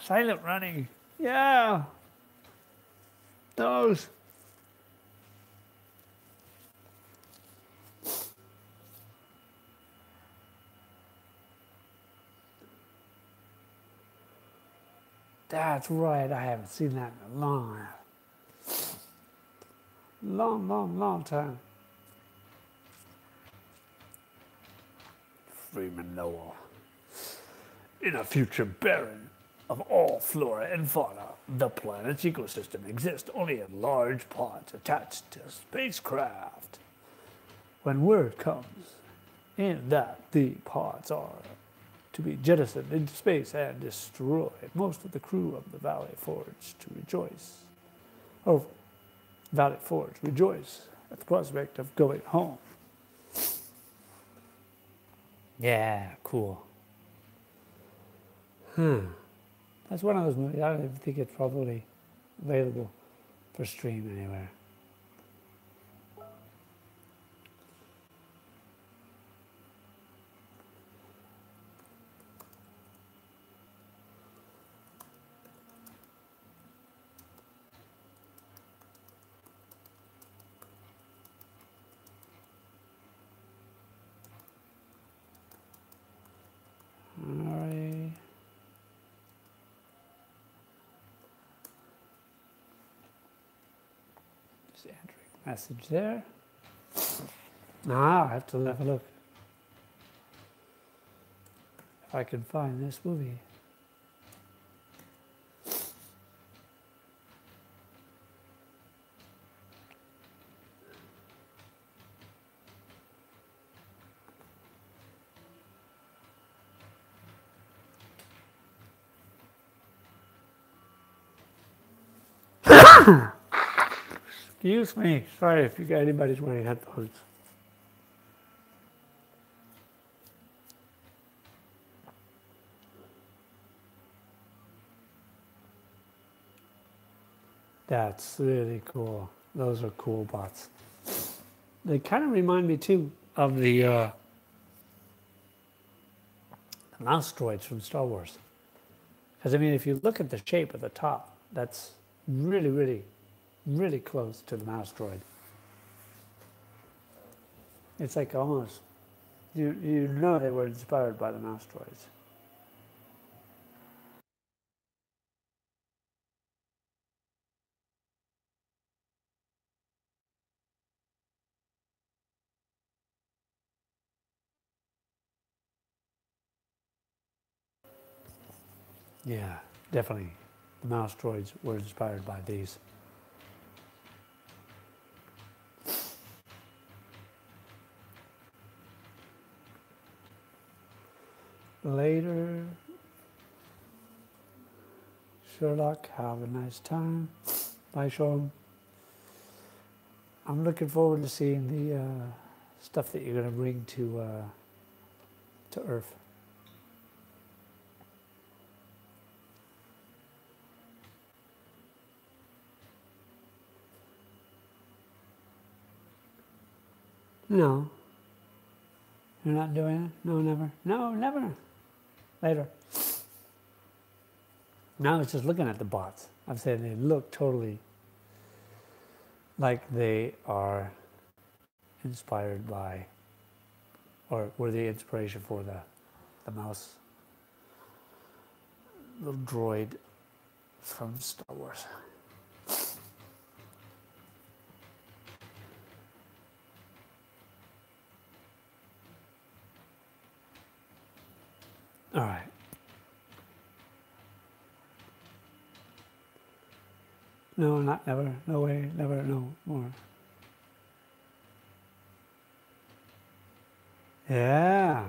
Silent running. Yeah. Those. That's right. I haven't seen that in a long time. Freeman Noel. In a future barren of all flora and fauna, the planet's ecosystem exists only in large pods attached to spacecraft. When word comes in that the pods are to be jettisoned into space and destroyed, most of the crew of the Valley Forge to rejoice. Oh, Valley Forge rejoice at the prospect of going home. Yeah, cool. That's one of those movies. I don't even think it's probably available for stream anywhere. Just entering message there. Now I have to have a look if I can find this movie. Excuse me. Sorry if you got anybody's wearing headphones. That's really cool. Those are cool bots. They kind of remind me too of the mouse droids from Star Wars. Because I mean, if you look at the shape at the top, that's really, really, really close to the mouse droid. It's like almost, you know they were inspired by the mouse droids. Yeah, definitely. The mouse droids were inspired by these. Later, Sherlock, have a nice time. Bye, Sean. I'm looking forward to seeing the stuff that you're going to bring to Earth. No. You're not doing it? No, never. No, never. Later. Now I was just looking at the bots. I'm saying they look totally like they are inspired by, or were the inspiration for the mouse, little droid from Star Wars. All right. No, not never. No way. Never. No more. Yeah.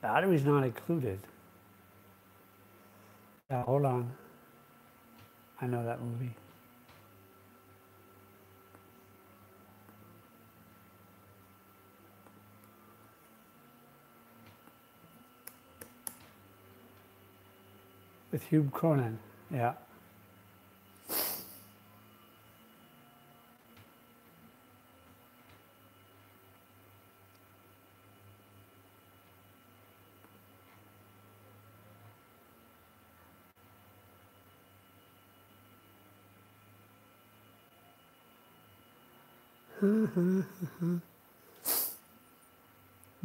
Battery's not included. Yeah, hold on. I know that movie. With Hugh Cronin, yeah.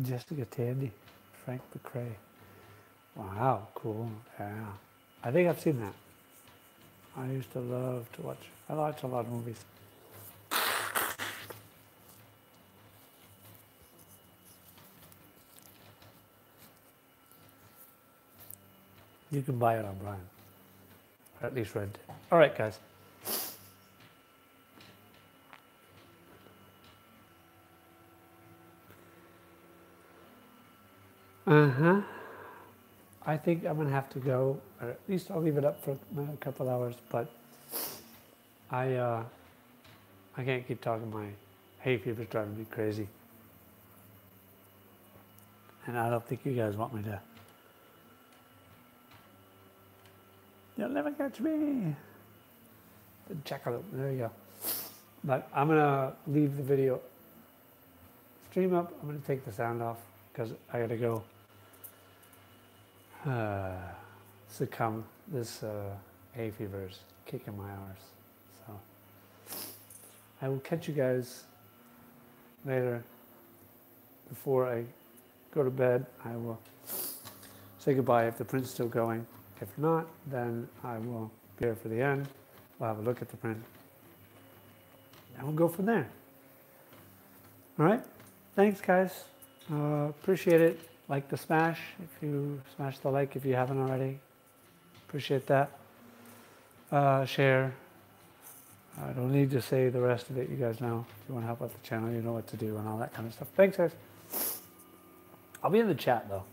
Jessica Tandy, Frank McRae. Wow, cool. Yeah. I think I've seen that. I used to love to watch. I watch a lot of movies. You can buy it on Brian. Or at least rent it. All right, guys. Uh-huh. I think I'm going to have to go, or at least I'll leave it up for a couple hours, but I can't keep talking. My hay fever's driving me crazy. And I don't think you guys want me to. You'll never catch me. The jackalope, there you go. But I'm going to leave the video stream up. I'm going to take the sound off because I got to go succumb. This hay fever is kicking my arse. So I will catch you guys later. Before I go to bed, I will say goodbye if the print's still going. If not, then I will be here for the end. We'll have a look at the print. And we'll go from there. All right. Thanks, guys. Appreciate it. Like the smash. If you smash the like if you haven't already. Appreciate that. Share. I don't need to say the rest of it. You guys know. If you want to help out the channel, you know what to do and all that kind of stuff. Thanks, guys. I'll be in the chat, though.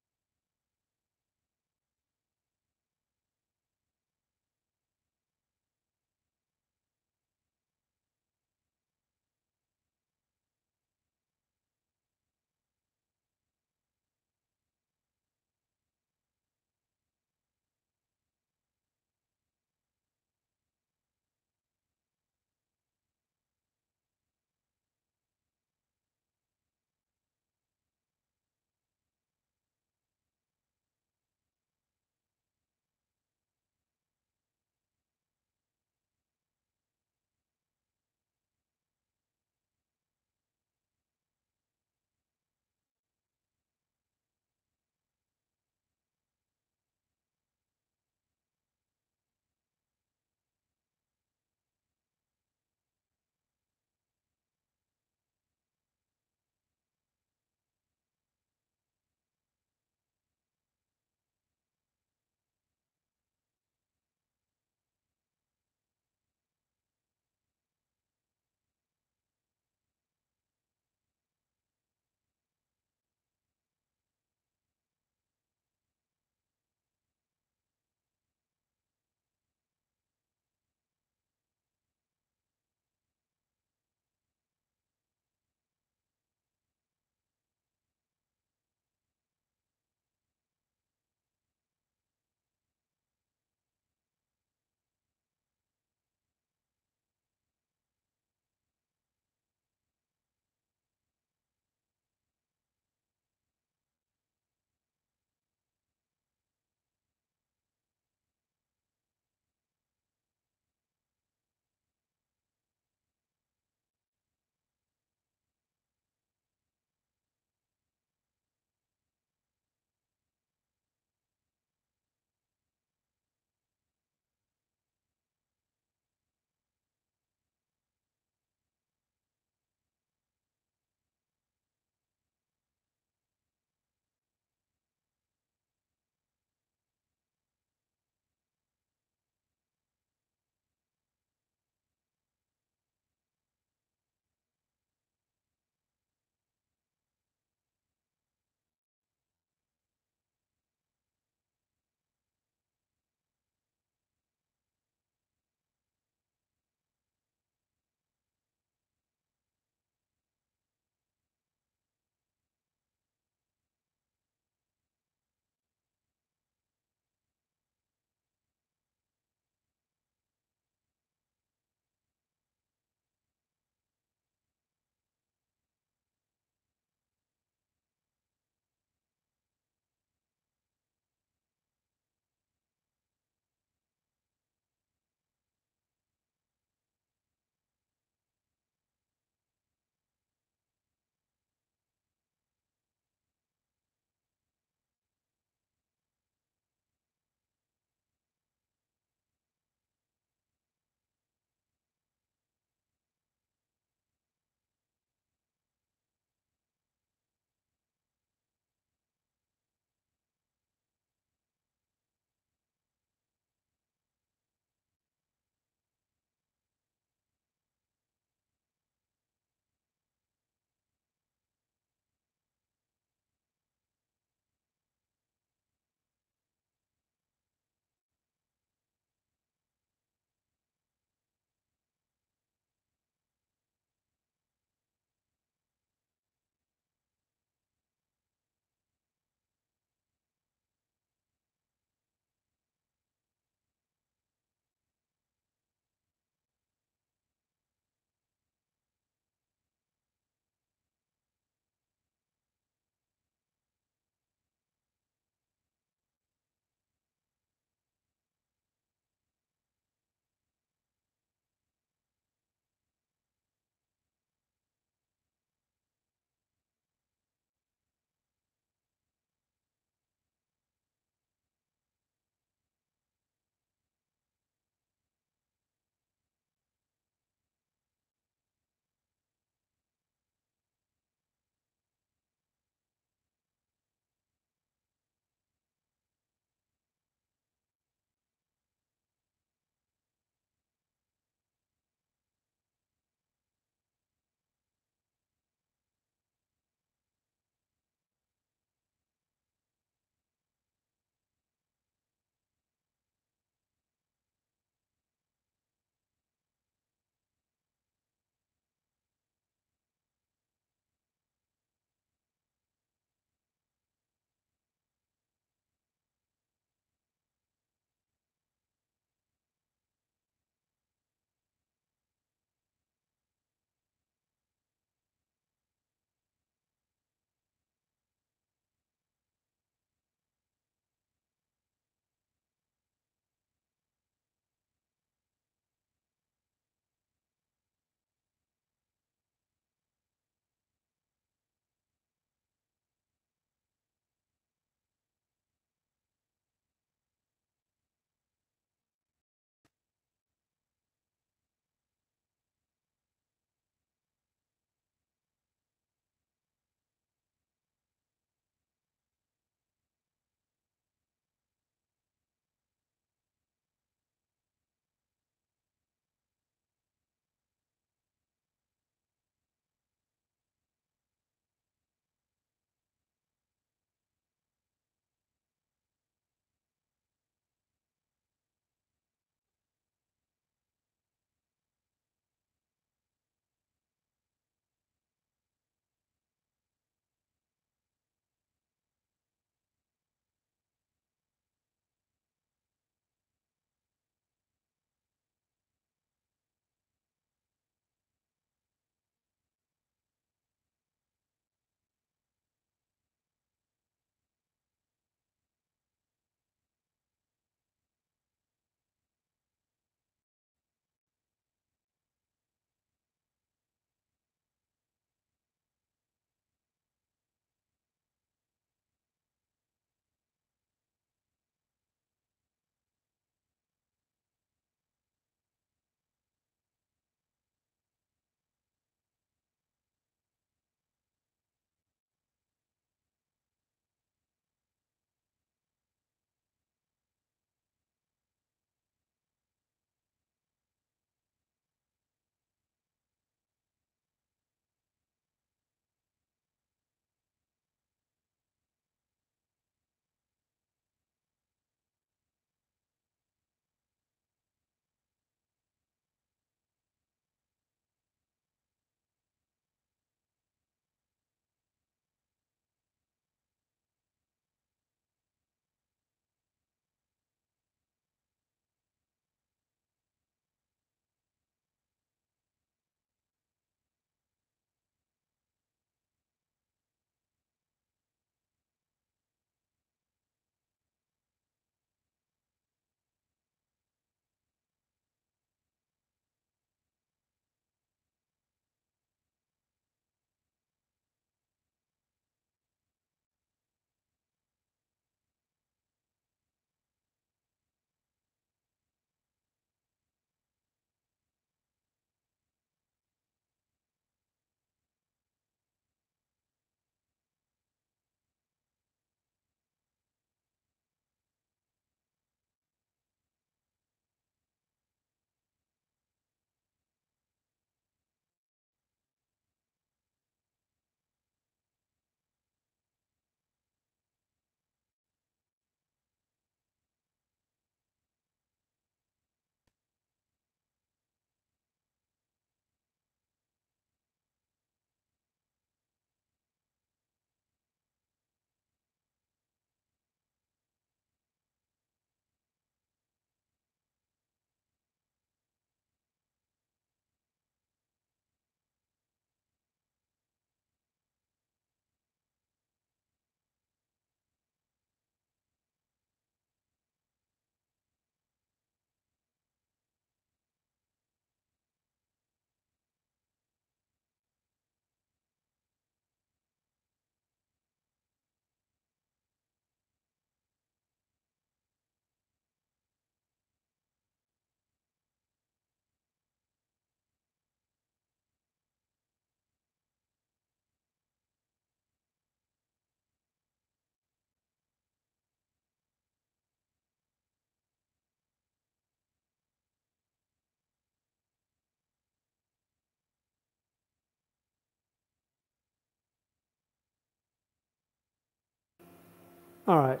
All right,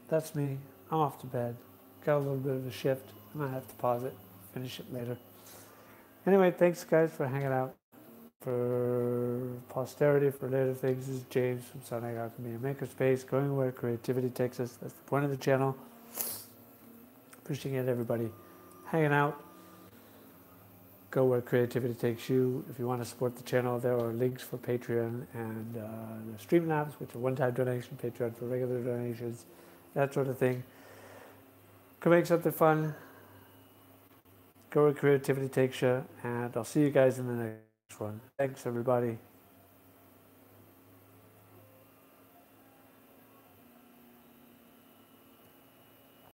that's me. I'm off to bed. Got a little bit of a shift. I might have to pause it, finish it later. Anyway, thanks guys for hanging out. For posterity, for later things, this is James from Sonic Alchemy and Makerspace, going where creativity takes us. That's the point of the channel. Appreciate everybody hanging out. Go where creativity takes you. If you want to support the channel, there are links for Patreon and the Streamlabs, which are one-time donation, Patreon for regular donations, that sort of thing. Go make something fun. Go where creativity takes you, and I'll see you guys in the next one. Thanks, everybody.